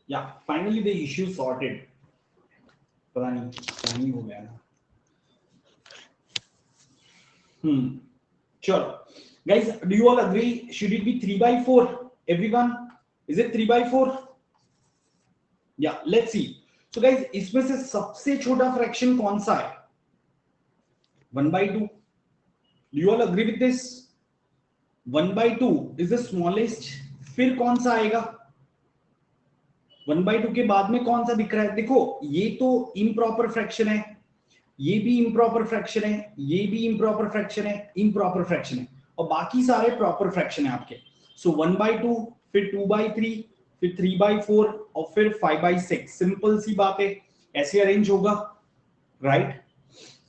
A: या finally the issue sorted, पता नहीं हो गया ना। चलो guys, do you all agree, should it be 3/4? everyone, is it 3/4? yeah, let's see. so guys, इसमें से सबसे छोटा फ्रैक्शन कौन सा है? 1/2. do you all agree with this? 1/2 is the smallest. फिर कौन सा आएगा? 1/2 के बाद में कौन सा दिख रहा है? देखो, ये तो इम्प्रॉपर फ्रैक्शन है, ये भी इम्प्रॉपर फ्रैक्शन है, ये भी इम्प्रॉपर फ्रैक्शन है, इम्प्रॉपर फ्रैक्शन है, और बाकी सारे प्रॉपर फ्रैक्शन है आपके। सो 1/2, फिर 2/3, फिर 3/4 और फिर 5/6। सिंपल सी बात है, ऐसे अरेंज होगा, right?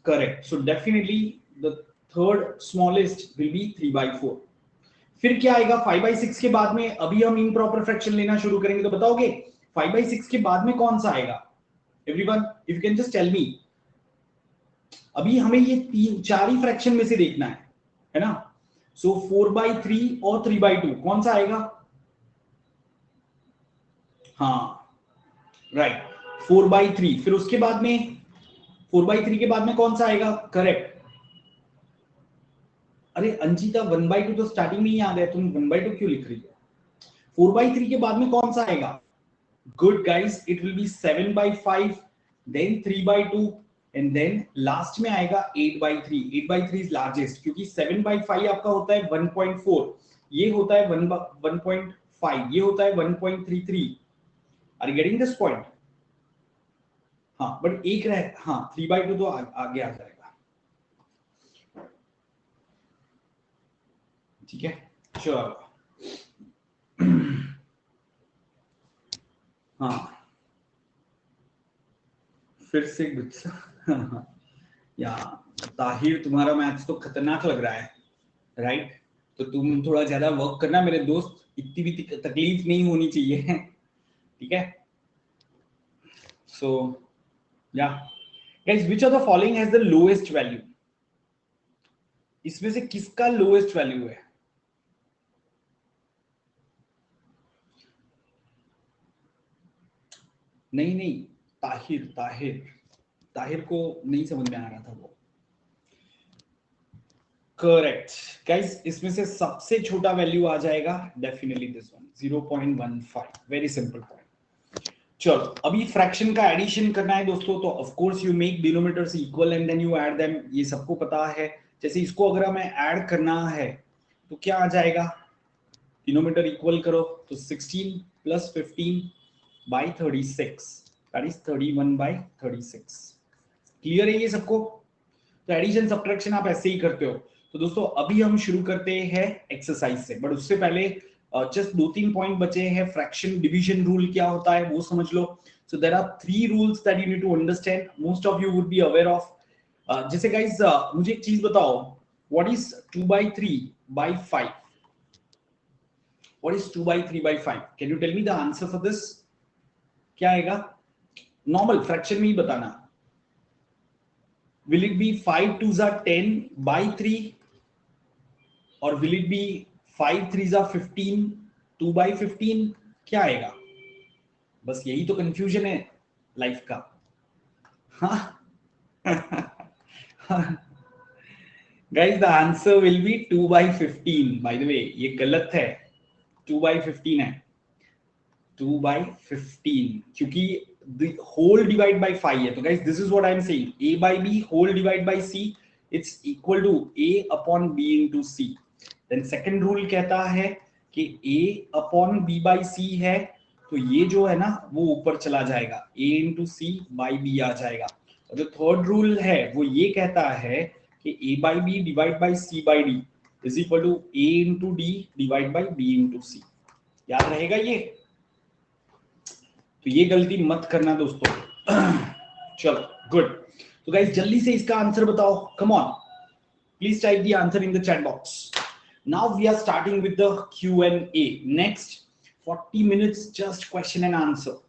A: Correct. So definitely the third smallest will be 3/4। फिर क्या आएगा 5/6 के बाद में? अभी हम इम्प्रॉपर फ्रैक्शन लेना शुरू करेंगे, तो बताओगे 5/6 के बाद में कौन सा आएगा? Everyone, if you can just tell me. अभी हमें ये 4 ही फ्रैक्शन में से देखना है ना? सो 4/3 और 3/2 कौन सा आएगा? हाँ, राइट, 4/3। फिर उसके बाद में 4/3 के बाद में कौन सा आएगा? करेक्ट। अरे अंजिता, 1/2 तो स्टार्टिंग में ही आ गया, तुम 1/2 क्यों लिख रही हो? 4/3 के बाद में कौन सा आएगा? Good guys, it will be 7/5, then 3/2 and then last में आएगा 8/3। 8/3 इज लार्जेस्ट, क्योंकि 7/5 आपका होता है 1.4, ये होता है 1.5, ये होता है 1.33। Are you getting this point? हाँ, बट एक रहे, हाँ 3/2 तो आगे आ जाएगा, ठीक है? चलो हाँ, फिर से गुस्सा या ताहिर, तुम्हारा मैथ्स तो खतरनाक लग रहा है, राइट? तो तुम थोड़ा ज्यादा वर्क करना मेरे दोस्त, इतनी भी तकलीफ नहीं होनी चाहिए, ठीक है? सो या guys, which of the following has the lowest value? इसमें से किसका लोएस्ट वैल्यू है? नहीं, ताहिर ताहिर ताहिर को नहीं समझ में आ रहा था वो। करेक्ट गाइस, इसमें से सबसे छोटा वैल्यू आ जाएगा definitely this one, 0.15। Very simple point. चलो, अभी फ्रैक्शन का एडिशन करना है दोस्तों, तो of course you make denominators equal and then you add them, ये सबको पता है। जैसे इसको अगर हमें ऐड करना है तो क्या आ जाएगा? डिनोमिनेटर इक्वल करो तो 16 + 15/36, दैट इज 31/36। क्लियर है ये सबको? तो एडिशन सब्ट्रैक्शन आप ऐसे ही करते हो। तो दोस्तों अभी हम शुरू करते हैं एक्सरसाइज से, बट उससे पहले जस्ट 2-3 पॉइंट बचे हैं। फ्रैक्शन डिवीजन रूल क्या होता है वो समझ लो। So there are 3 rules that you need to understand, most of you would be aware of. जैसे गाइस, मुझे एक चीज बताओ, what is 2/3/5? What is 2/3/5? Can you tell me the answer for this? क्या आएगा? नॉर्मल फ्रैक्शन में ही बताना। Will it be 5 2s are 10/3, or will it be 5 3s are 15 2/15? क्या आएगा? बस यही तो कंफ्यूजन है लाइफ का। Guys, the answer will be 2/15। By the way, ये गलत है, 2/15 है, 2/15, क्योंकि the whole divide by 5 है। तो guys, this is what I am saying, a/b whole divide by c, it's equal to a upon b into c। then second rule कहता है कि a upon b by c है, तो ये जो है ना वो ऊपर चला जाएगा, a into c by b आ जाएगा। और जो थर्ड रूल है वो ये कहता है कि a by b divide by c by d is equal to a into d divide by b into c। याद रहेगा ये? तो ये गलती मत करना दोस्तों। चलो गुड। तो गाइस, जल्दी से इसका आंसर बताओ, come on, please type the answer in the chat box. Now we are starting with the Q&A। Next 40 minutes just question and answer.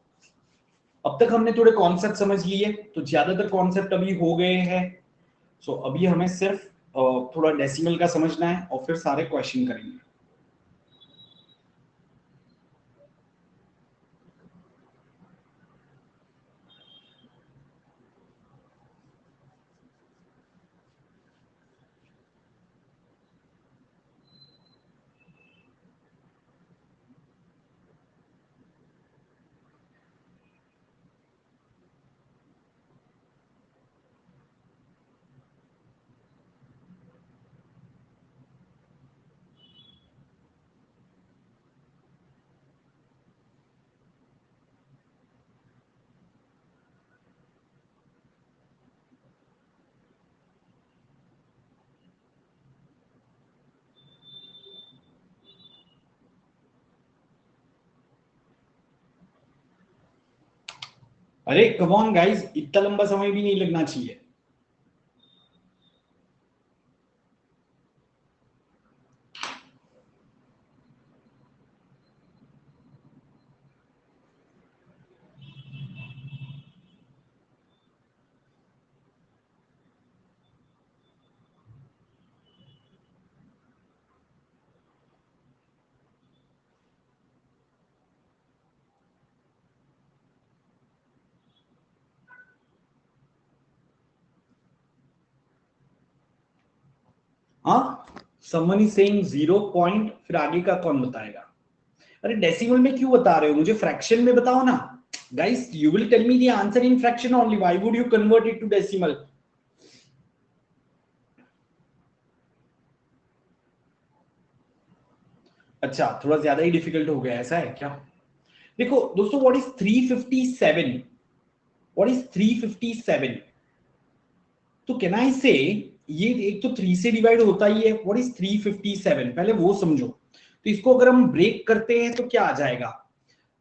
A: अब तक हमने थोड़े कॉन्सेप्ट समझ लिए, तो ज्यादातर कॉन्सेप्ट अभी हो गए हैं। सो अभी हमें सिर्फ थोड़ा डेसिमल का समझना है और फिर सारे क्वेश्चन करेंगे। अरे कम ऑन गाइस, इतना लंबा समय भी नहीं लगना चाहिए। हाँ, समवन इज सेइंग 0 पॉइंट, फिर आगे का कौन बताएगा? अरे डेसिमल में क्यों बता रहे हो, मुझे फ्रैक्शन में बताओ ना। Guys you will tell me the answer in fraction only, why would you convert it to decimal? अच्छा, थोड़ा ज्यादा ही डिफिकल्ट हो गया, ऐसा है क्या? देखो दोस्तों, व्हाट इज 357? What is 357? तो कैन आई से, ये एक तो 3 से डिवाइड होता ही है। व्हाट इज 357, पहले वो समझो। तो इसको अगर हम ब्रेक करते हैं तो क्या आ जाएगा?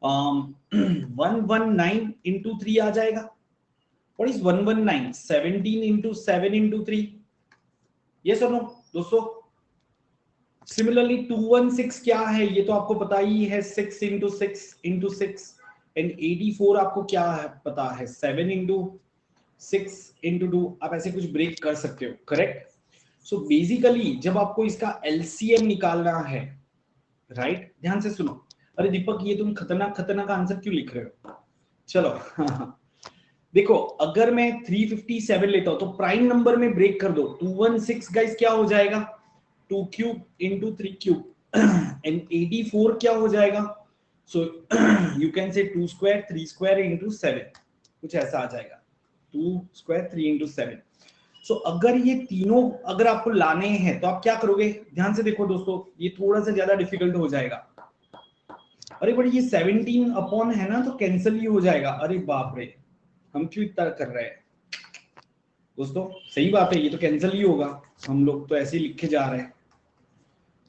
A: 119 इंटू 3 आ जाएगा। What is 119? 17 into 7 into 3। Yes और नो दोस्तों? सिमिलरली 216 क्या है, ये तो आपको पता ही है, 6 इंटू 6 इंटू 6। एंड 84 आपको क्या है पता है, 7 इंटू 6 इंटू 2। आप ऐसे कुछ ब्रेक कर सकते हो, करेक्ट? सो बेसिकली जब आपको इसका एलसीएम निकालना है, राइट, ध्यान से सुनो। अरे दीपक, ये तुम खतरनाक खतरनाक आंसर क्यों लिख रहे हो? चलो देखो, अगर मैं 357 लेता हूं तो प्राइम नंबर में ब्रेक कर दो। 216 गाइस क्या हो जाएगा? 2 क्यूब इंटू 3 क्यूब एंड 84 क्या हो जाएगा? So you can say 2 square 3 square into 7, कुछ ऐसा आ जाएगा। 2 स्क्वायर 3 इंटू 7। सो अगर ये तीनों अगर आपको लाने हैं तो आप क्या करोगे? ध्यान से देखो दोस्तों, ये थोड़ा सा ज्यादा डिफिकल्ट हो जाएगा। अरे बट ये 17 अपॉन है ना, तो कैंसिल ही हो जाएगा। अरे बाप रे, हम क्यों इतना कर रहे हैं दोस्तों? सही बात है, ये तो कैंसिल ही होगा। हम लोग तो ऐसे ही लिखे जा रहे हैं।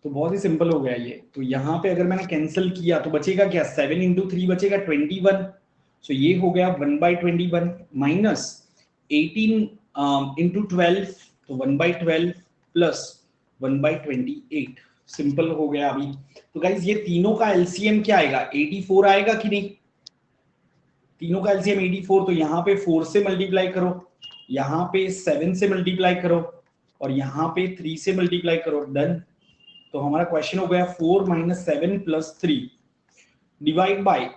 A: तो बहुत ही सिंपल हो गया ये। तो यहाँ पे अगर मैंने कैंसिल किया तो बचेगा क्या? 7 इंटू 3 बचेगा 21। सो ये हो गया 1/21 माइनस 18 इंटू 12, तो 1/12 प्लस 1/28। सिंपल हो गया अभी। तो गाइज ये तीनों का एलसीएम क्या आएगा? 84 आएगा कि नहीं? तीनों का एलसीएम 84, तो यहाँ पे 4 से मल्टीप्लाई करो, यहाँ पे 7 से मल्टीप्लाई करो, और यहाँ पे 3 से मल्टीप्लाई करो। डन। तो हमारा क्वेश्चन हो गया 4 minus 7 plus 3 divide by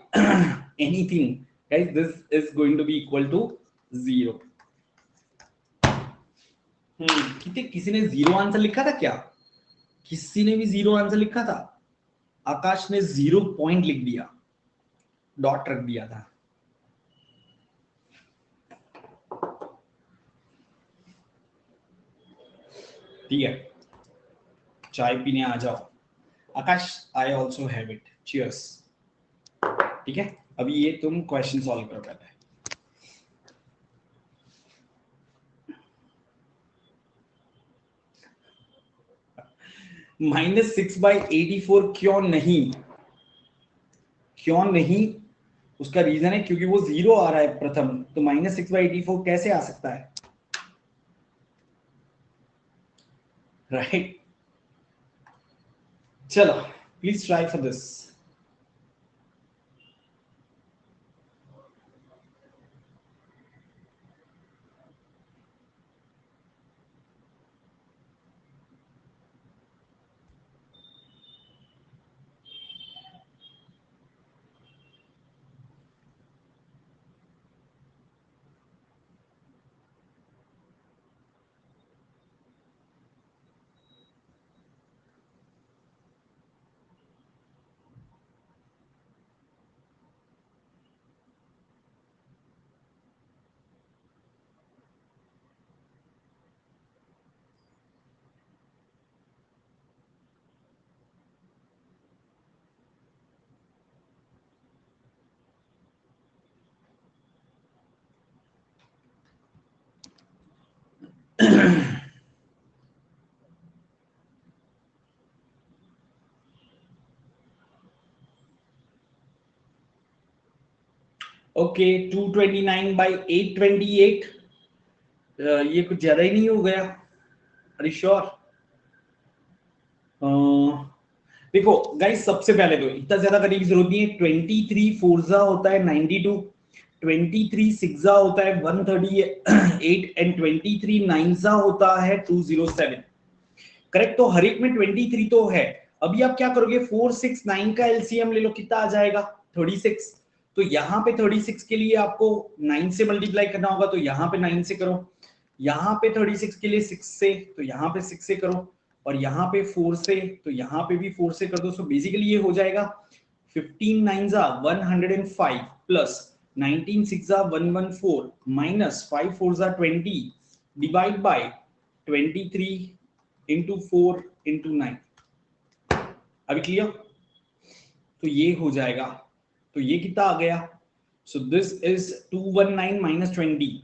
A: anything. Guys this is going to be equal to 0। किसी ने 0 आंसर लिखा था क्या? किसी ने भी 0 आंसर लिखा था? आकाश ने 0 पॉइंट लिख दिया, डॉट रख दिया था। ठीक है, चाय पीने आ जाओ। Akash, I also have it, cheers. ठीक है, अभी ये तुम क्वेश्चन सॉल्व करो पहले। -6/84 क्यों नहीं? क्यों नहीं? उसका रीजन है क्योंकि वो 0 आ रहा है प्रथम, तो -6/84 कैसे आ सकता है? राइट, चलो please try for this. Okay 229 by 828, ये कुछ ज्यादा ही नहीं हो गया? अरे श्योर। देखो गाइस, सबसे पहले तो इतना ज्यादा करने की जरूरत नहीं है। 23 फोर्जा होता है 92, 23 सिक्सा होता है 138 एंड 23 नाइनजा होता है 207। करेक्ट। तो हर एक में 23 तो है। अभी आप क्या करोगे, 469 का एलसीएम ले लो, कितना आ जाएगा 36। तो यहाँ पे 36 के लिए आपको 9 से मल्टीप्लाई करना होगा, तो यहाँ पे 9 से करो। यहाँ पे 36 के लिए 6 से, तो यहाँ पे 6 से करो। और यहाँ पे 4 से, तो यहाँ पे भी 4 से कर दो। सो बेसिकली ये हो जाएगा 15 नाइनजा 105 plus 19 सिक्सा 114 minus 5 फोरजा 20 divide by 23 into 4 into 9। अभी क्लियर? तो ये हो जाएगा। तो ये कितना आ गया? सो this is 219 minus 20,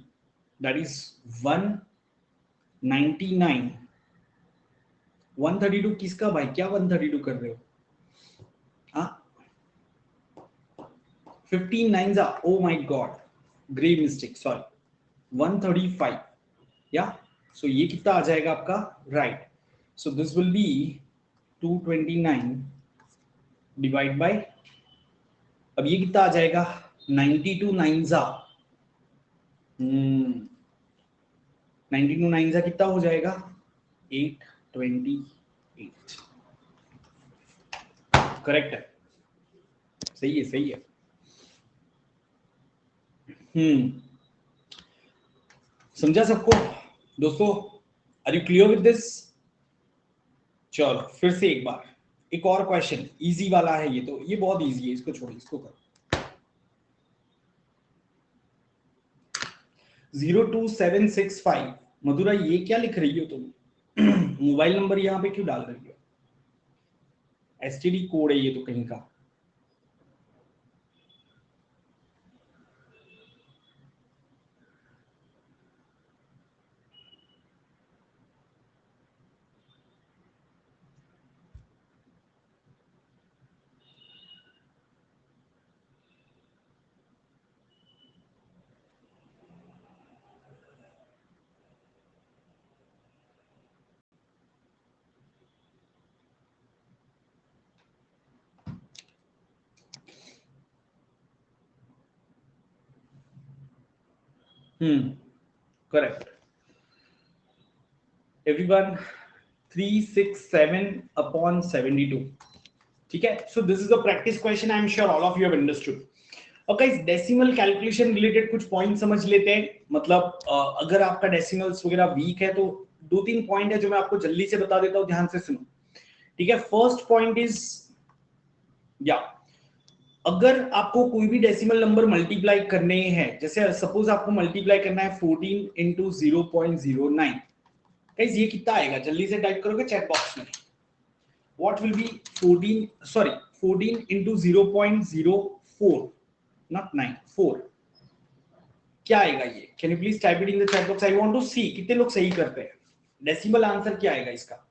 A: that is 199। 132 किसका भाई? क्या 132 कर रहे हो? हाँ 15 नाइन जा, oh my god, grave mistake, sorry, 135। Yeah so ये कितना आ जाएगा आपका? Right. So this will be 229 divide by, अब ये कितना आ जाएगा? 92 नाइन जा, 92 नाइन जा कितना हो जाएगा? 828। करेक्ट है, सही है, सही है। समझा सबको दोस्तों? Are you clear with this? चलो फिर से एक बार, एक और क्वेश्चन, इजी वाला है ये, तो ये बहुत इजी है, इसको छोड़िए, इसको करो। 02765। मधुरा ये क्या लिख रही हो तुम? मोबाइल नंबर यहाँ पे क्यों डाल रही हो? एसटीडी कोड है ये तो कहीं का। Correct everyone, 367 upon 72। ठीक है, सो this is a practice question, I am sure all of you have understood. और गाइस डेसिमल कैलकुलेशन रिलेटेड कुछ पॉइंट समझ लेते हैं। मतलब अगर आपका डेसिमल्स वगैरह वीक है तो 2-3 पॉइंट है जो मैं आपको जल्दी से बता देता हूं, ध्यान से सुनो। ठीक है, फर्स्ट पॉइंट इज, या अगर आपको कोई भी डेसिमल नंबर मल्टीप्लाई करने हैं, जैसे सपोज आपको मल्टीप्लाई करना है 14 इंटू 0.09, गाइस ये कितना आएगा? जल्दी से टाइप करोगे चैट बॉक्स में। What will be 14, sorry 14 into 0.04, not 9, 4, क्या आएगा ये? Can you please type it in the chat box? I want to see कितने लोग सही करते हैं। डेसिमल आंसर क्या आएगा इसका?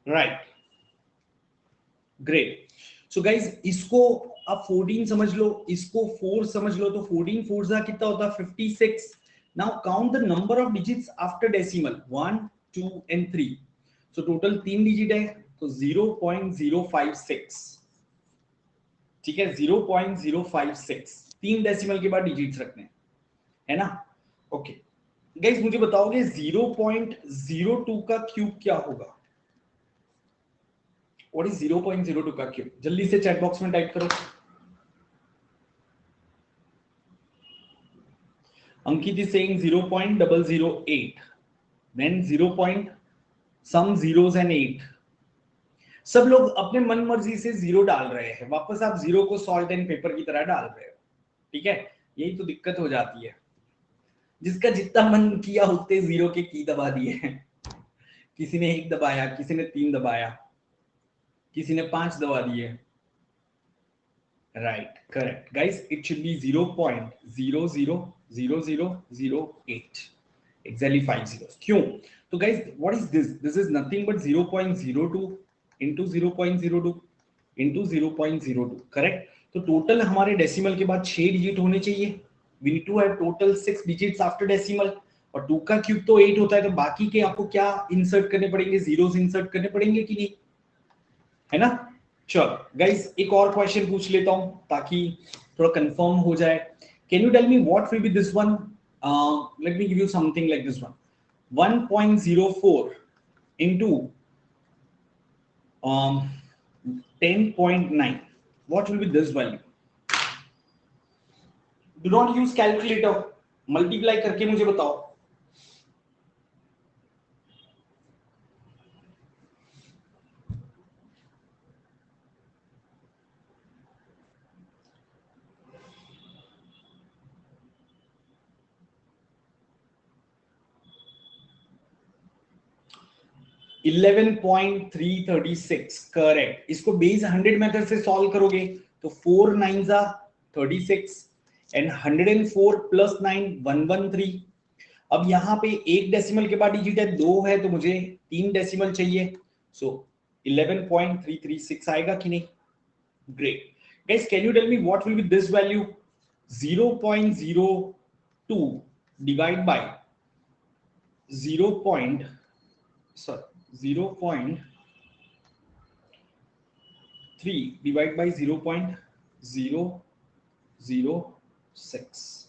A: Right, great. सो गाइज इसको आप 14 समझ लो, इसको 4 समझ लो, तो 14 4 जा कितना होता है? 56। Now count the number of digits after decimal, 1 2 and 3। So total 3 digit है, तो 0.056। ठीक है, 0.056, 3 डेसिमल के बाद डिजिट्स रखने हैं, है ना? ओके गाइस, मुझे बताओगे 0.02 का क्यूब क्या होगा? व्हाट इज 0.02 का क्यूब? जल्दी से चैट बॉक्स में टाइप करो। Ankit is saying 0.008, then 0. Some zeros and 8। सब लोग अपने मन मर्जी से जीरो डाल रहे हैं, वापस आप जीरो को सॉल्ट एंड पेपर की तरह डाल रहे हो। ठीक है, यही तो दिक्कत हो जाती है। जिसका जितना मन किया उतने जीरो के की दबा दिए हैं। किसी ने 1 दबाया, किसी ने 3 दबाया, किसी ने 5 दबा दिए। Right, correct guys, it should be 0.00008, exactly 5 zeros। क्यों? तो guys, what is this? This is nothing but 0.02 into 0.02 into 0.02, correct? तो टोटल हमारे डेसिमल के बाद 6 डिजिट होने चाहिए. We need to have total 6 digits after decimal. और 2 का क्यूब तो 8 होता है, तो बाकी के आपको क्या इंसर्ट करने पड़ेंगे? जीरोस इंसर्ट करने पड़ेंगे कि नहीं, है ना? चलो गाइस, एक और क्वेश्चन पूछ लेता हूं ताकि थोड़ा कंफर्म हो जाए. Can you tell me what will be this one? Let me give you something like this one. 1.04 into 10.9. What will be this value? Do not use calculator. Multiply करके मुझे बताओ. $11.336 करेक्ट. इसको बेस 100 मेथड से solve करोगे तो 4 9s are 36 and 104 plus 9 113. अब यहाँ पे एक डेसिमल के बाद डिजिट है 2 है, तो मुझे 3 डेसिमल चाहिए. सो 11.336 आएगा कि नहीं? Great. Guys, can you tell me what will be this value? 0.02 divide by 0.3 divided by 0.006.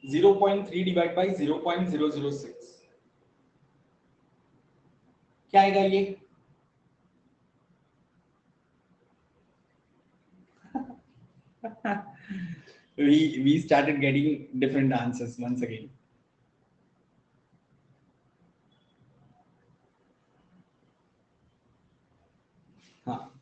A: 0.3 divided by 0.006 क्या आएगा ये? we started getting different answers once again. हाँ,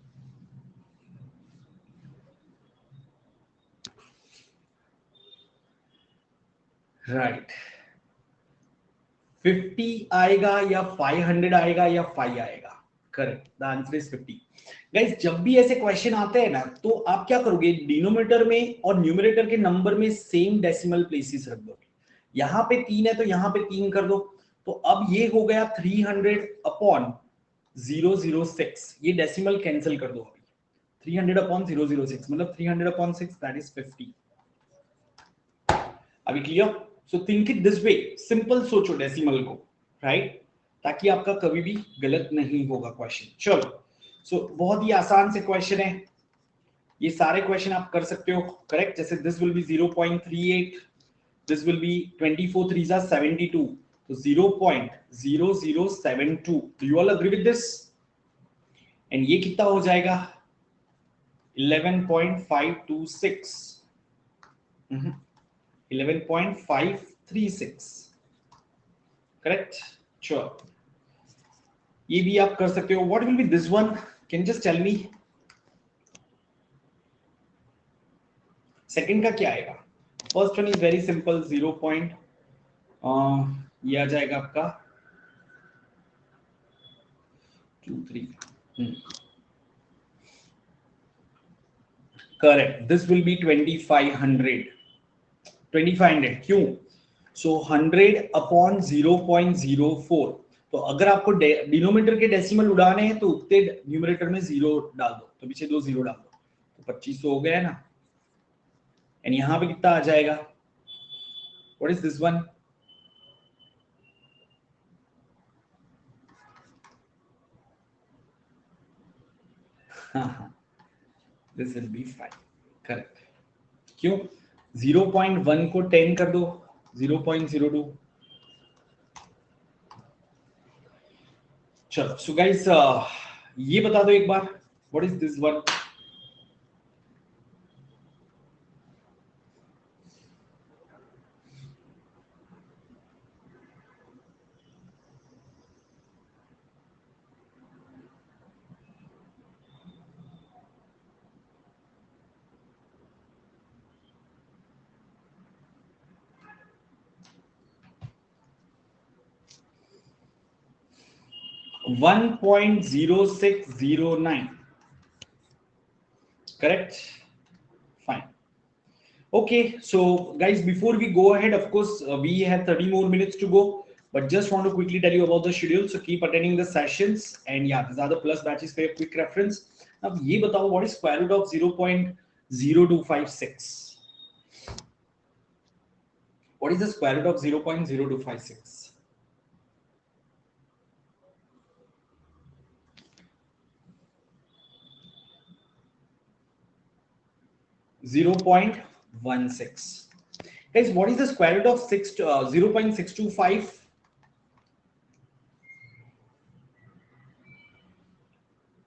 A: राइट. 50 आएगा या 500 आएगा या 5 आएगा? Correct, the answer is 50. Guys, जब भी ऐसे क्वेश्चन आते हैं ना, तो आप क्या करोगे? डिनोमिनेटर में और न्यूमरेटर के नंबर में सेम डेसिमल प्लेसेस रख दोगे. यहाँ पे 3 है तो यहाँ पे 3 कर दो. तो अब ये हो गया 300/006. ये डेसिमल कैंसिल कर दो. अभी 300/006 मतलब 300/6, दैट इज 50. अभी clear? So think it this way. Simple सोचो डेसिमल को, राइट? ताकि आपका कभी भी गलत नहीं होगा क्वेश्चन. चलो, सो बहुत ही आसान से क्वेश्चन है. ये सारे क्वेश्चन आप कर सकते हो, करेक्ट? जैसे this will be 0.38, this will be 24 3s are 72, तो 0.0072. Do you all agree with this? And ये कितना हो जाएगा? 11.526. 11.536, करेक्ट? श्योर. ये भी आप कर सकते हो. What will be this one? Can just tell me. Second का क्या आएगा? First one is very simple. 0. ये आ जाएगा आपका 23. करेक्ट. This will B 2500. 2500 क्यों? सो 100/0.04. तो अगर आपको डिनोमिनेटर के डेसिमल उड़ाने हैं तो उतने न्यूमरेटर में 0 डाल दो, तो पीछे 2 0 डाल दो, तो 2500 हो गया ना. एंड यहां पे कितना आ जाएगा? What is this one? This will B 5. Correct. क्यों? 0.1 को 10 कर दो, 0.02. चलो, सो गाइस, ये बता दो एक बार, what is this one? $1.0609. Correct? Fine. Okay, so guys, before we go ahead, of course, we have 30 more minutes to go, but just want to quickly tell you about the schedule. So keep attending the sessions, and yeah, these are the plus batches for your quick reference. Now, ये बताओ, what is square root of 0.0256? What is the square root of 0.0256? 0.16. Guys, what is the square root of 0.625?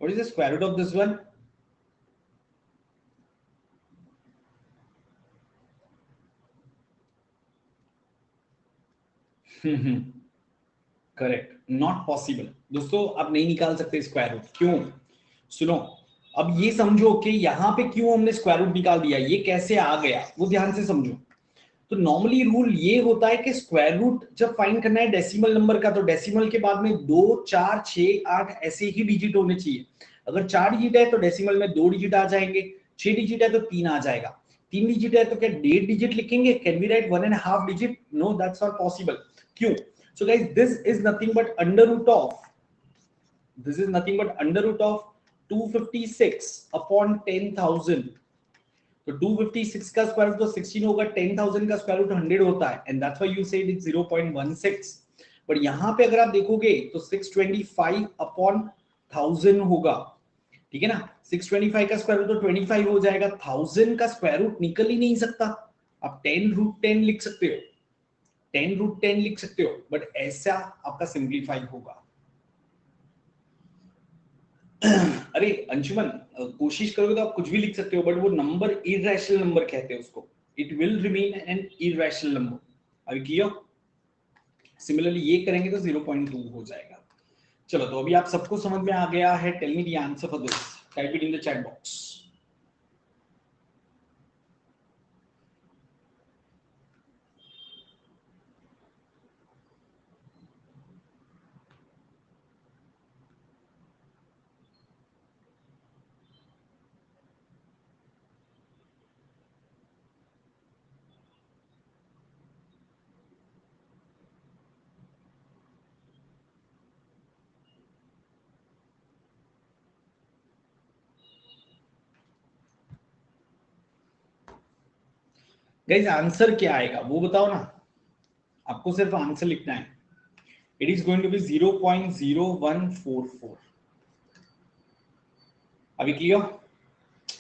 A: What is the square root of this one? Correct, not possible दोस्तों, आप नहीं निकाल सकते square root. क्यों? सुनो, अब ये समझो कि यहाँ पे क्यों हमने स्क्वायर रूट निकाल दिया, ये कैसे आ गया, वो ध्यान से समझो। तो नॉर्मली रूल ये होता है कि स्क्वायर रूट जब फाइंड करना है डेसिमल नंबर का, तो डेसिमल के बाद में 2, 4, 6, 8 ऐसे ही डिजिट होने चाहिए। अगर 4 डिजिट है तो डेसिमल में 2 डिजिट आ जाएंगे, 6 डिजिट है तो 3 आ जाएगा, 3 डिजिट है तो क्या 1.5 डिजिट लिखेंगे? Can we write 1.5 digit? No, that's not possible. क्यों? So guys, this is nothing but under root of 256 upon 10,000। तो 256 का स्क्वायर रूट तो 16 होगा, 10,000 का स्क्वायर रूट 100 होता है, and that's why you said it's 0.16। But यहां पे अगर आप देखोगे तो 625 अपॉन 1000 होगा, ठीक है ना? 625 का स्क्वायर रूट तो 25 हो जाएगा, 1000 का स्क्वायर रूट निकल ही नहीं सकता। आप 10 रूट 10 लिख सकते हो, 10 रूट 10 लिख सकते हो, बट ऐसा आपका सिंप्लीफाई होगा। अरे अंशुमन, कोशिश करोगे तो आप कुछ भी लिख सकते हो, बट वो नंबर इरैशनल नंबर कहते हैं उसको। It will remain N irrational number. अभी क्लियर? सिमिलरली ये करेंगे तो 0.2 हो जाएगा। चलो, तो अभी आप सबको समझ में आ गया है। Tell me the answer for this, type it in the chat box. Guys, answer क्या आएगा वो बताओ ना, आपको सिर्फ आंसर लिखना है। It is going to be 0.0144। अभी क्लियर?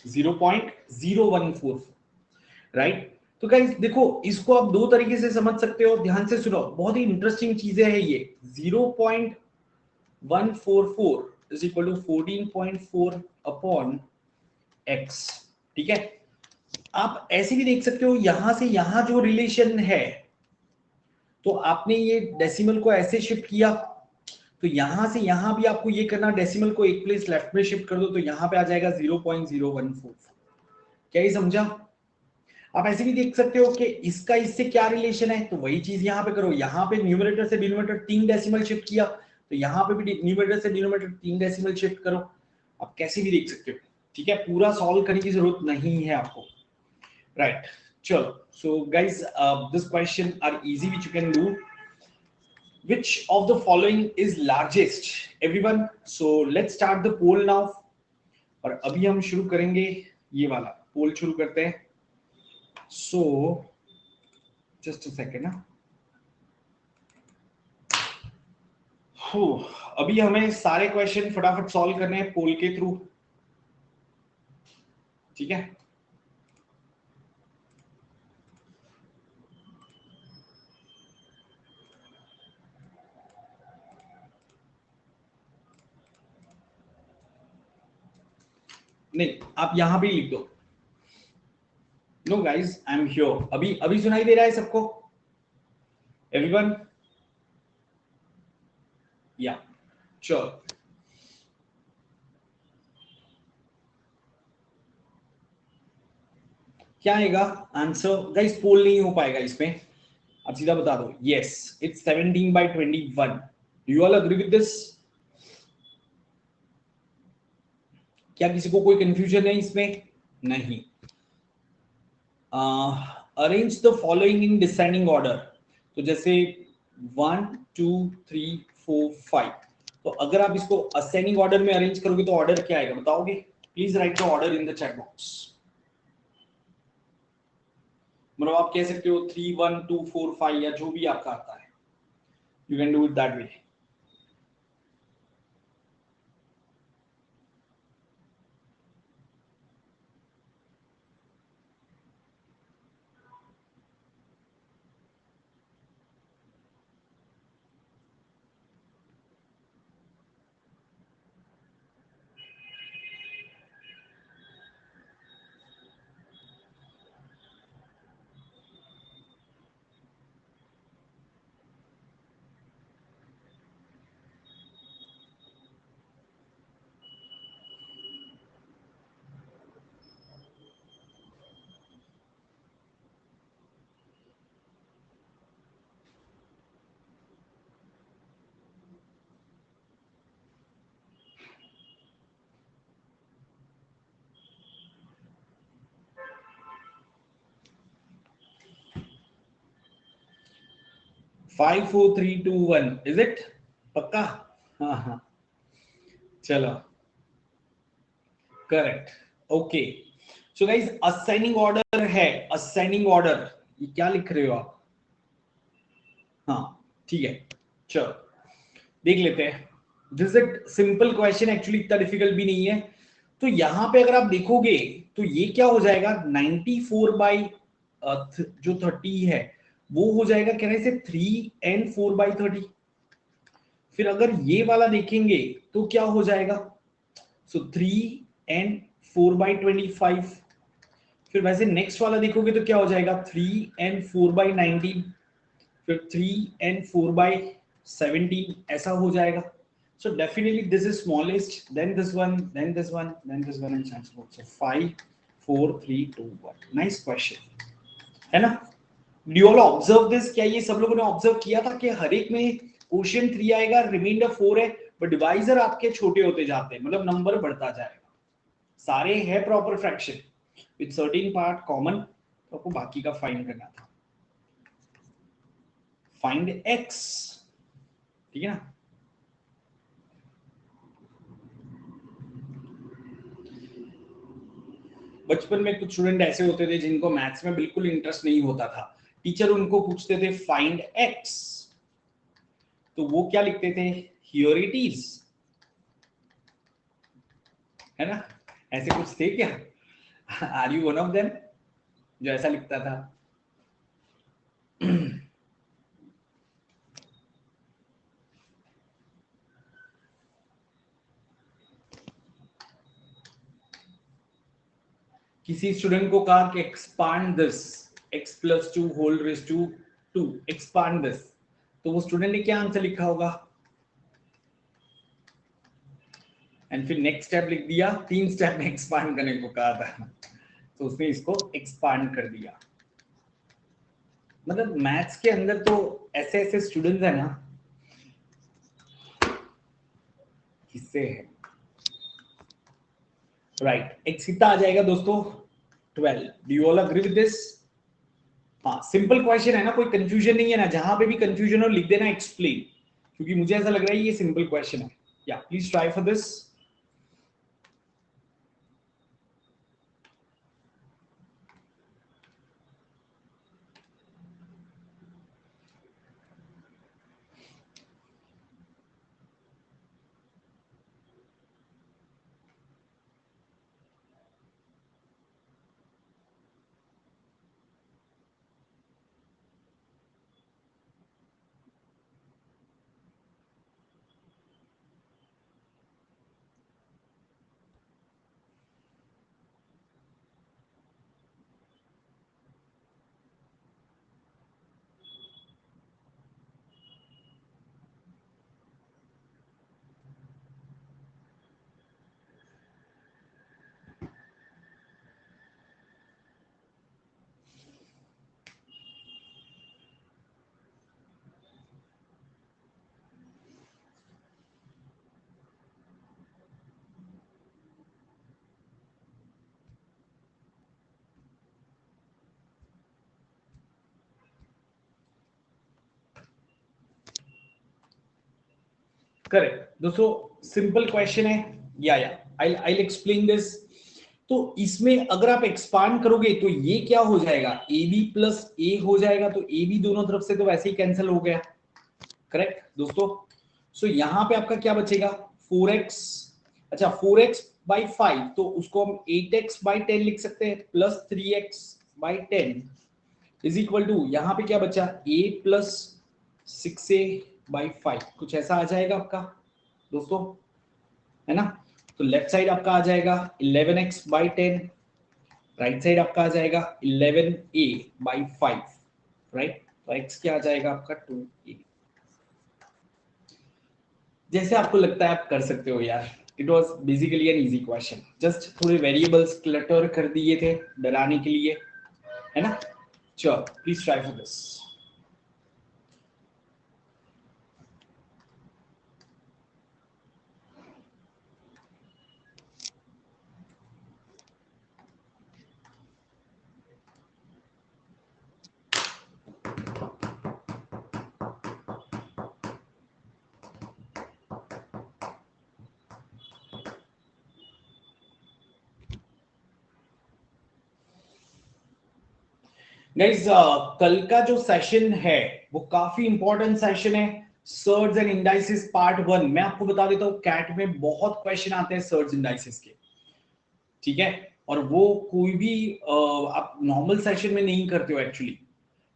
A: 0.0144, राइट? तो गाइस देखो, इसको आप दो तरीके से समझ सकते हो, ध्यान से सुनो, बहुत ही इंटरेस्टिंग चीजें है ये। 0.144 is equal to 14.4 upon x, ठीक है? आप ऐसे भी देख सकते हो, यहां से यहां जो रिलेशन है, तो आपने ये डेसिमल को ऐसे शिफ्ट किया, तो यहां से यहां भी आपको ये करना, डेसिमल को एक प्लेस लेफ्ट में शिफ्ट कर दो, तो यहां पे आ जाएगा 0.014। क्या ये समझा? आप ऐसे भी देख सकते हो कि इसका इससे क्या रिलेशन है, तो वही चीज यहां पे करो। यहां पे न्यूमरेटर से डिनोमिनेटर 3 डेसिमल शिफ्ट किया, तो यहां पे भी न्यूमरेटर से डिनोमिनेटर 3 डेसिमल शिफ्ट करो। आप कैसे भी देख सकते हो, ठीक है? पूरा सॉल्व करने की जरूरत नहीं है आपको, राइट? चलो, so guys, this question are easy which you can do. Which of the following is largest? Everyone, so let's start the poll now। और अभी हम शुरू करेंगे, ये वाला पोल शुरू करते हैं। सो जस्ट अ सेकेंड ना। अभी हमें सारे क्वेश्चन फटाफट सॉल्व करने हैं पोल के थ्रू, ठीक है? नहीं, आप यहां भी लिख दो। No guys, I am here. अभी अभी सुनाई दे रहा है सबको? एवरीवन? या, चलो। क्या आएगा आंसर? गाइस, पोल नहीं हो पाएगा इसमें, अब सीधा बता दो। Yes, it's 17/21। Do you all agree with this? क्या किसी को कोई कंफ्यूजन है इसमें? नहीं। Arrange the following in descending order. तो जैसे 1 2 3 4 5, तो अगर आप इसको असेंडिंग ऑर्डर में अरेंज करोगे तो ऑर्डर क्या आएगा बताओगे? Please right the order in the chat box. मतलब आप कह सकते हो 3 1 2 4 5 या जो भी आपका आता है, you can do it that way. 5 4 3 2 1 is it? पक्का? हाँ हाँ, चलो correct. Okay, so guys assigning order है, असाइनिंग ऑर्डर ये क्या लिख रहे हो आप? हाँ ठीक है, चलो देख लेते हैं। This is simple question, actually इतना डिफिकल्ट भी नहीं है। तो यहां पे अगर आप देखोगे तो ये क्या हो जाएगा, 94 बाई जो 30 है वो हो जाएगा कहने से 3 एंड 4 बाई 30। फिर अगर ये वाला देखेंगे तो क्या हो जाएगा, सो 3 एंड 4 बाई 25। फिर वैसे नेक्स्ट वाला देखोगे तो क्या हो जाएगा, 3 एंड 4 बाई 19। फिर 3 एंड 4 बाई 17 ऐसा हो जाएगा। So definitely this is smallest, then this one, then this one, then this one, and so on. So 5 4 3 2 1। Nice question है ना? Do you all observe this? क्या ये सब लोगों ने ऑब्जर्व किया था कि हर एक में क्वेश्चन 3 आएगा, रिमाइंडर 4 है, बट डिवाइजर आपके छोटे होते जाते हैं, मतलब नंबर बढ़ता जाएगा। सारे है proper fraction with certain part common, तो आपको बाकी का फाइंड करना था। फाइंड x, ठीक है ना? बचपन में कुछ स्टूडेंट ऐसे होते थे जिनको मैथ्स में बिल्कुल इंटरेस्ट नहीं होता था, टीचर उनको पूछते थे फाइंड एक्स, तो वो क्या लिखते थे, हियर इट इज, है ना? ऐसे कुछ थे क्या? Are you one of them जो ऐसा लिखता था? किसी स्टूडेंट को कहा कि expand this x plus 2 whole raise to 2, expand this, तो वो स्टूडेंट ने क्या आंसर लिखा होगा? एंड फिर नेक्स्ट स्टेप लिख दिया, 3 स्टेप में एक्सपांड करने को कहा था, तो उसने इसको एक्सपांड कर दिया। मतलब मैथ्स के अंदर तो ऐसे ऐसे स्टूडेंट्स है ना, किससे है। राइट, एक्स कितना आ जाएगा दोस्तों, 12। Do you all agree with this? हाँ सिंपल क्वेश्चन है ना, कोई कंफ्यूजन नहीं है ना, जहां पे भी कंफ्यूजन हो लिख देना एक्सप्लेन, क्योंकि मुझे ऐसा लग रहा है ये सिंपल क्वेश्चन है। या please try for this. Correct दोस्तों, सिंपल क्वेश्चन है। या आई एक्सप्लेन दिस। तो इसमें अगर आप एक्सपांड करोगे तो ये क्या हो जाएगा, ए बी प्लस ए हो जाएगा, तो ए बी दोनों तरफ से तो वैसे ही कैंसिल हो गया। करेक्ट दोस्तों। सो यहां पे आपका क्या बचेगा, 4x। अच्छा 4x बाई 5, तो उसको हम 8x बाई 10 लिख सकते हैं, plus 3x by 10 is equal to, यहां पे क्या बचा, a प्लस 6a बाई 5, कुछ ऐसा आ जाएगा आपका दोस्तों, है ना। तो लेफ्ट साइड आपका आ जाएगा 11x बाई 10, राइट साइड आपका आ जाएगा 11a बाई 5, राइट। तो x क्या आ जाएगा आपका 2a। जैसे आपको लगता है आप कर सकते हो यार, it was basically an easy question, just थोड़े वेरिएबल्स क्लटर कर दिए थे डराने के लिए, है ना। चलो please try for this. Guys कल का जो सेशन है वो काफी इंपॉर्टेंट सेशन है, सर्ज एंड इंडाइसिस पार्ट 1। मैं आपको बता देता हूँ कैट में बहुत क्वेश्चन आते हैं सर्ज इंडाइसिस के, ठीक है। और वो कोई भी आप नॉर्मल सेशन में नहीं करते हो एक्चुअली।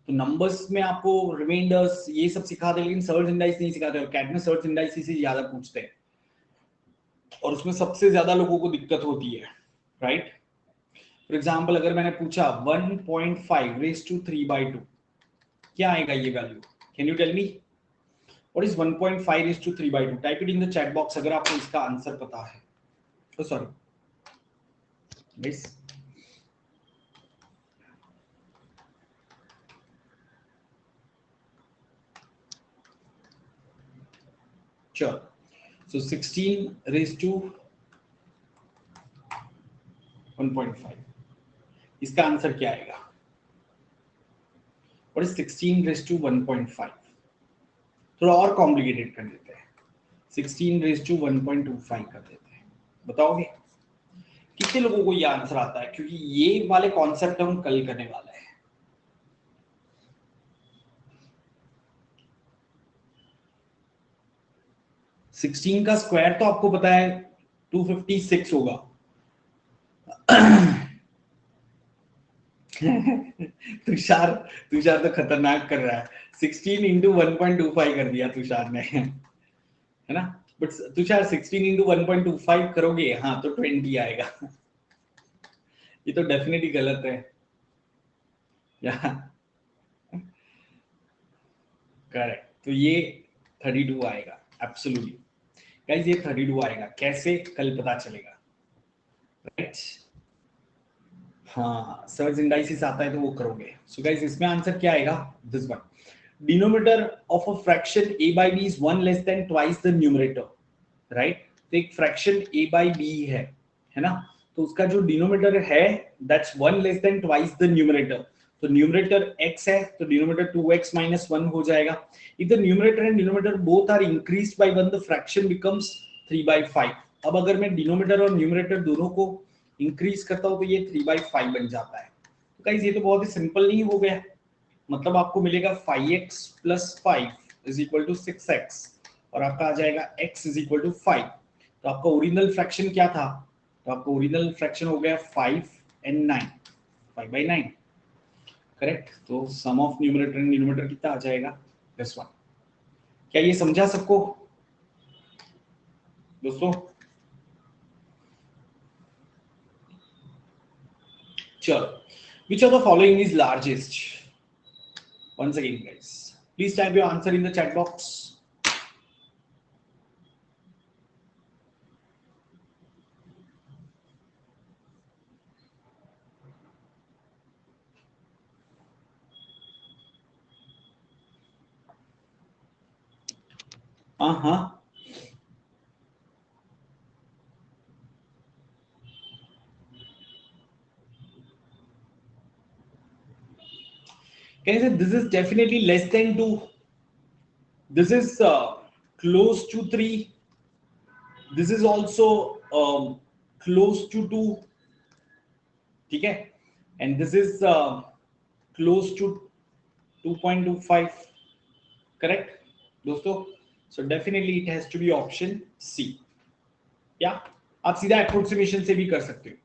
A: तो नंबर्स में आपको रिमाइंडर्स ये सब सिखाते हैं, लेकिन सर्ज इंडाइस नहीं सिखाते, और कैट में सर्ज इंडाइसिस ही ज्यादा पूछते हैं, और उसमें सबसे ज्यादा लोगों को दिक्कत होती है, राइट। फॉर एग्जाम्पल अगर मैंने पूछा 1.5 रेज टू 3/2, क्या आएगा ये value, can you tell me what is 1.5 raise to 3/2? Type it in the chat box अगर आपको इसका आंसर पता है। तो सॉरी गाइस, चलो सो 16 रेज टू 1.5, इसका आंसर क्या आएगा, व्हाट इज 16 रेज टू 1.5? थोड़ा और कॉम्प्लिकेटेड कर देते हैं, 16 रेज टू 1.25 कर देते हैं। बताओगे कितने लोगों को ये आंसर आता है, क्योंकि ये वाले कॉन्सेप्ट हम कल करने वाले हैं। सिक्सटीन का स्क्वायर तो आपको पता है 256 होगा। तुषार तुषार तो खतरनाक कर रहा है, 16 इंटू 1.25 कर दिया तुषार ने, है ना। बट तुषार 16 इंटू 1.25 करोगे, हाँ तो 20 आएगा। ये तो डेफिनेटली गलत है या करेक्ट। तो ये 32 आएगा एब्सोल्युटली। गाइस ये 32 आएगा, कैसे कल पता चलेगा, राइट। हाँ सर्च इंडाइसिस आता है तो वो करोगे। सो गाइस इसमें आंसर क्या आएगा, this one, denominator of a fraction a by b is 1 less than twice the numerator, right. तो एक फ्रैक्शन a by b है ना, तो उसका जो डिनोमिनेटर है that's 1 less than twice the numerator. तो न्यूमरेटर x है तो डिनोमिनेटर 2x minus 1 हो जाएगा। If the numerator and denominator both are increased by 1 the fraction becomes 3/5। अब अगर मैं डिनोमिनेटर और न्यूमरेटर दोनों को इंक्रीज करता हूं तो ये 3/5 बन जाता है। तो गाइस ये तो बहुत ही सिंपल नहीं हो गया, मतलब आपको मिलेगा 5x plus 5 is equal to 6x, और आपका आ जाएगा x इज इक्वल टू 5। तो आपका ओरिजिनल फ्रैक्शन क्या था, तो आपका ओरिजिनल फ्रैक्शन हो गया 5 and 9, 5/9, करेक्ट। तो सम ऑफ न्यूमरेटर एंड डिनोमिनेटर कितना आ जाएगा, दिस वन। क्या ये समझा सबको दोस्तों? चलो, which of the following is largest? Once again guys, please type your answer in the chat box. हाँ can I say this is definitely less than 2? This is close to 3. This is also close to 2. ठीक है, and this is close to 2.25. correct दोस्तों? So definitely it has to be option C. yeah, आप सीधा approximation से भी कर सकते हो.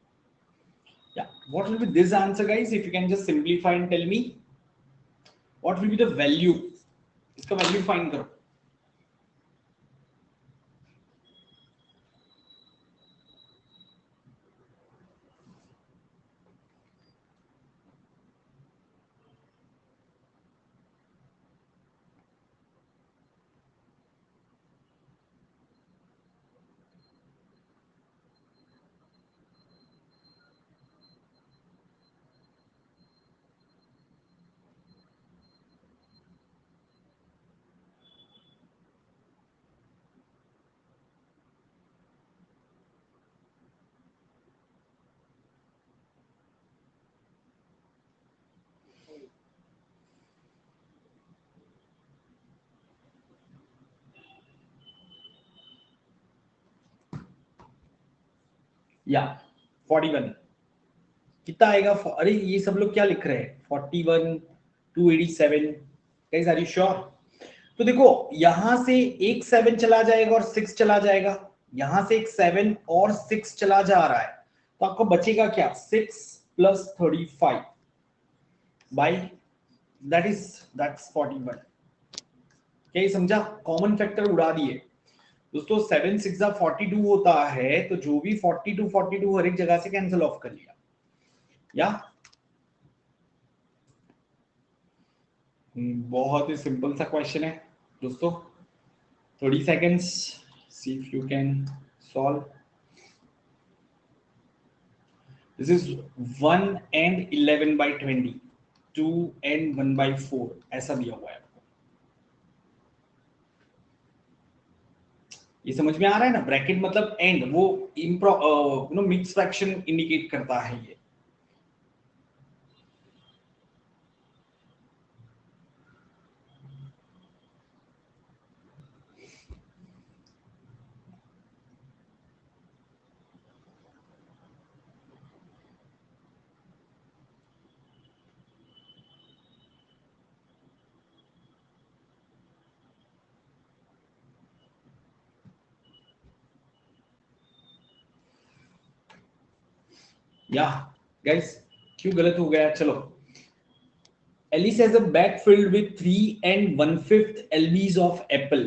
A: Yeah, what will be this answer, guys? If you can just simplify and tell me what will be the value. इसका value find करो. या 41 कितना आएगा? अरे ये सब लोग क्या लिख रहे हैं? 41 287. Guys are you sure? तो देखो यहां से एक 7 चला जाएगा और 6 चला जाएगा, यहां से एक 7 और 6 चला जा रहा है, तो आपको बचेगा क्या? 6 + 35 बाय दैट्स 41. क्या ये समझा? कॉमन फैक्टर उड़ा दिए दोस्तों. 7 6 42 होता है, तो जो भी 42 हर एक जगह से कैंसिल ऑफ कर लिया. या बहुत ही सिंपल सा क्वेश्चन है दोस्तों. 30 seconds, see if you can solve. This is 1 and 11/20, 2 and 1/4 ऐसा दिया हुआ है. ये समझ में आ रहा है ना? ब्रैकेट मतलब एंड, वो मिक्स फ्रैक्शन इंडिकेट करता है ये. या गाइस क्यों गलत हो गया? चलो, Alice has a bag filled with 3 1/5 lbs of apple.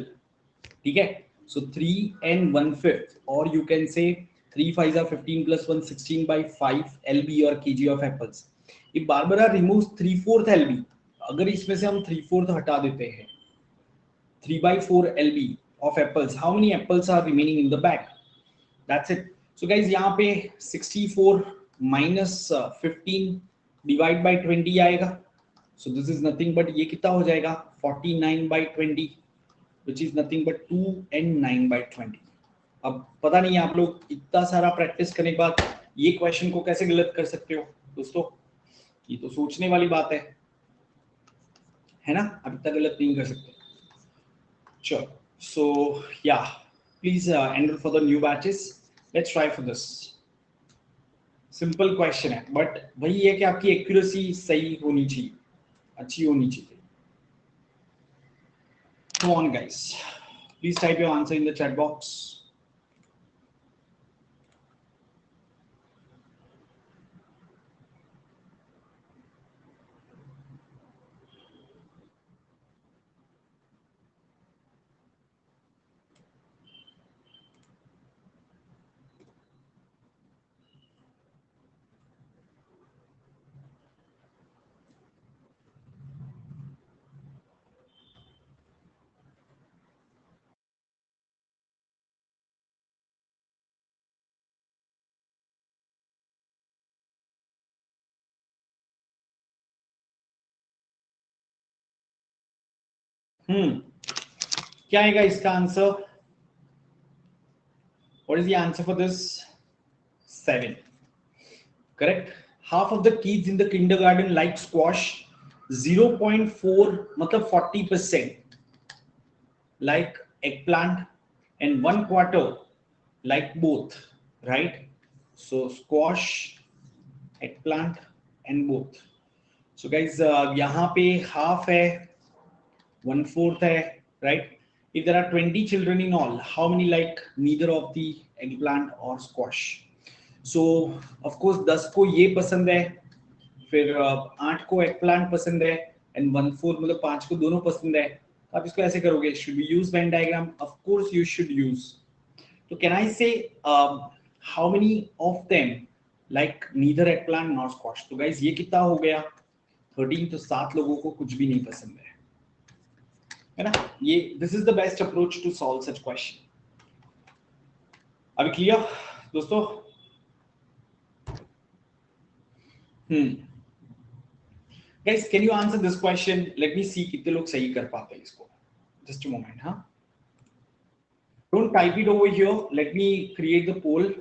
A: ठीक है, so 3 1/5, or you can say 3 5 are 15 + 1 16/5 lb or kg of apples. If Barbara removes 3/4 lb, अगर इसमें से हम 3/4 हटा देते हैं, 3/4 lb of apples, how many apples are remaining in the bag? That's it. So guys यहाँ पे 64 minus 15 divide by 20 आएगा. So this is nothing but ये कितना हो जाएगा? 49/20, which is nothing but 2 and 9/20. अब पता नहीं आप लोग इतना सारा प्रैक्टिस करने के बाद ये क्वेश्चन को कैसे गलत कर सकते हो दोस्तों? ये तो सोचने वाली बात है ना? अब इतना गलत नहीं कर सकते. Sure. So yeah, please enroll for the new batches. Let's try for this. Simple question है, बट वही है कि आपकी एक्यूरेसी सही होनी चाहिए, अच्छी होनी चाहिए. Come on guys, please type your answer in the chat box. क्या आएगा इसका answer? What is the answer for this? 7. Correct. Half of the kids in the kindergarten like squash. 0.4 मतलब 40%. Like eggplant, and 1/4 like both, right? So squash, eggplant, and both. So guys, यहाँ पे half है, 1/4 है, right? If there are 20 children in all, how many like neither of the eggplant or squash? So of course 10 को ये पसंद है, फिर 8 को eggplant पसंद है, and 1/4 मतलब 5 को दोनों पसंद है. आप इसको ऐसे करोगे. Should we use Venn diagram? Of course you should use. So can I say how many of them like neither eggplant nor squash? तो guys ये कितना हो गया? 13. तो 7 लोगों को कुछ भी नहीं पसंद है ना? ये this is the best approach to solve such question. अभी क्लियर दोस्तों? Guys, can you answer this question? Let me see कितने लोग सही कर पाते हैं इसको. Just a moment, huh? Don't type it over here. Let me create the poll.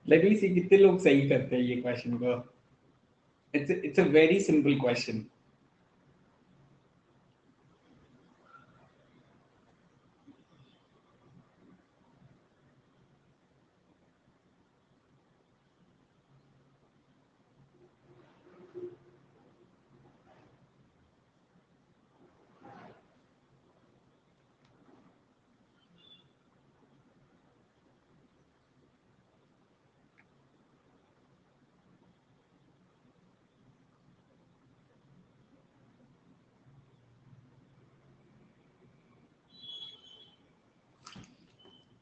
A: Let me see कितने लोग सही करते हैं ये क्वेश्चन को. It's a very simple question.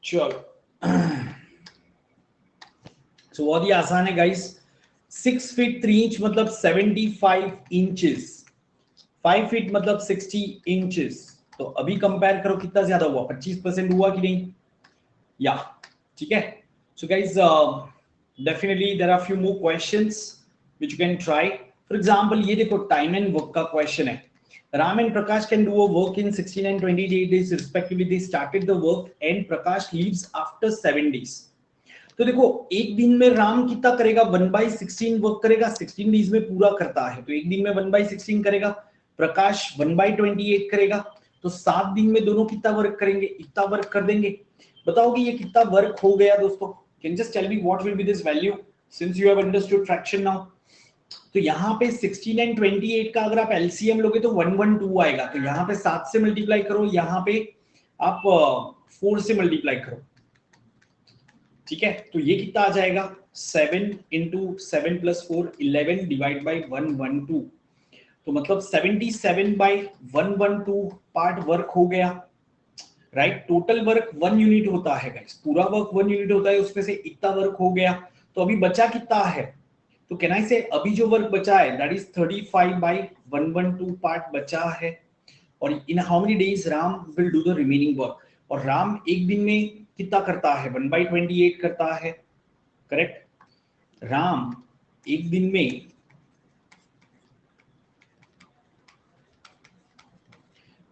A: चलो सो बहुत ही आसान है गाइस. 6 feet 3 inch मतलब 75 inches. 5 feet मतलब 60 inches. तो अभी कंपेयर करो कितना ज्यादा हुआ, 25% हुआ कि नहीं? या ठीक है. So guys definitely there are few more questions which you can try. For example ये देखो टाइम एंड वर्क का क्वेश्चन है. Ram and Prakash can do a work in 16 and 28 days respectively. They started the work and Prakash leaves after 7 days. तो देखो एक दिन में राम कितना करेगा? 1/16 वर्क करेगा. 16 डेज में पूरा करता है तो एक दिन में 1/16 करेगा. प्रकाश 1/28 करेगा. तो 7 दिन में दोनों कितना वर्क करेंगे? इतना वर्क कर देंगे. बताओगे ये कितना वर्क हो गया दोस्तों? Can you just tell me what will be this value since you have understood fraction now? तो यहाँ पे 16 एंड 28 का अगर आप एलसीएम लोगे तो 112 आएगा. तो यहाँ पे 7 से मल्टीप्लाई करो, यहाँ पे आप 4 से मल्टीप्लाई करो. ठीक है. तो ये कितना आ जाएगा? 7 into 7 plus 4 11 डिवाइड बाई 112. तो मतलब 77/112 पार्ट वर्क हो गया. राइट. टोटल वर्क 1 यूनिट होता है गाइस. पूरा वर्क 1 यूनिट होता है, उसमें से इतना वर्क हो गया. तो अभी बचा कितना है? तो कैन आई से अभी जो वर्क बचा है दैट इज 35/112 पार्ट बचा है. और in how many days Ram will do the remaining work? और राम एक दिन में कितना करता है? 1/28 करता है. करेक्ट. राम एक दिन में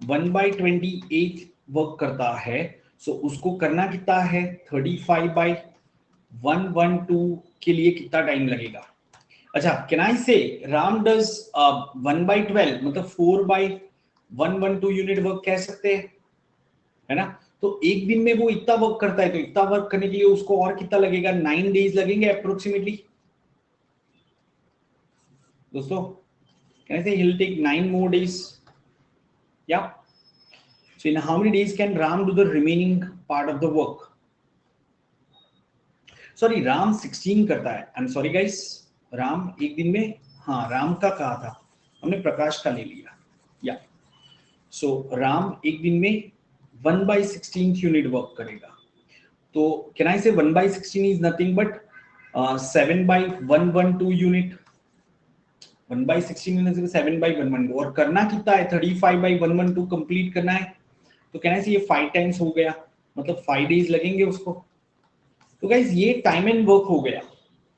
A: 1/28 वर्क करता है. सो उसको करना कितना है? 35/112 के लिए कितना टाइम लगेगा? अच्छा, कैन आई से राम डज 1/12 मतलब 4/112 यूनिट वर्क कह सकते हैं, है ना? तो एक दिन में वो इतना वर्क करता है तो इतना वर्क करने के लिए उसको और कितना लगेगा? 9 डेज लगेंगे अप्रोक्सीमेटली. दोस्तों कैन आई से he'll take 9 more days. Yeah. So in how many days can Ram do the remaining part of the work? Sorry, Ram 16 करता है. I'm sorry guys. राम एक दिन में, हाँ राम का कहा था हमने, प्रकाश का ले लिया. या सो राम एक दिन में 1/16 यूनिट वर्क करेगा. तो कैन आई से 1/16 इज नथिंग बट 7/112 यूनिट. 1/16 में से 7/112 और करना कितना है? 35/112 कंप्लीट करना है. तो कैन आई से ये 5 टाइम्स हो गया, मतलब 5 डेज लगेंगे उसको. तो गाइस ये टाइम एंड वर्क हो गया.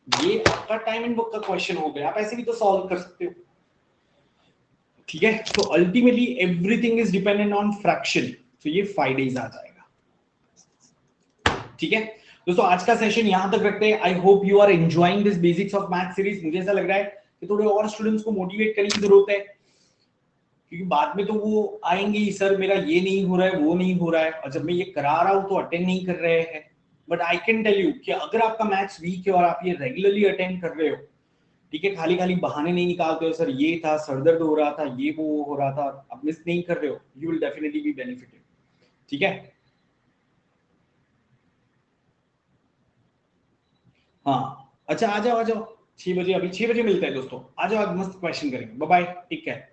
A: ये आपका टाइम एंड वर्क का क्वेश्चन हो गया, आप ऐसे भी तो सॉल्व कर सकते हो, ठीक है। तो ultimately everything is dependent on fraction, तो ये 5 days आ जाएगा, ठीक है। दोस्तों आज का सेशन यहां तक रखते हैं। I hope you are enjoying this basics of math series. मुझे ऐसा लग रहा है कि थोड़े और स्टूडेंट्स को मोटिवेट करने की जरूरत है, क्योंकि बाद में तो वो आएंगे ही, सर मेरा ये नहीं हो रहा है, वो नहीं हो रहा है, और जब मैं ये करा रहा हूं तो अटेंड नहीं कर रहे हैं। But I can tell you कि अगर आपका मैथ्स वीक है और आप ये रेगुलरली अटेंड कर रहे हो, ठीक है, खाली खाली बहाने नहीं निकालते हो, सर ये था, सर दर्द हो रहा था, ये वो हो रहा था, आप मिस नहीं कर रहे हो, you will definitely be benefited, ठीक है। हाँ अच्छा, आ जाओ आ जाओ, 6 बजे, अभी 6 बजे मिलते हैं दोस्तों, आ जाओ, आज मस्त क्वेश्चन करेंगे। Bye bye, take care.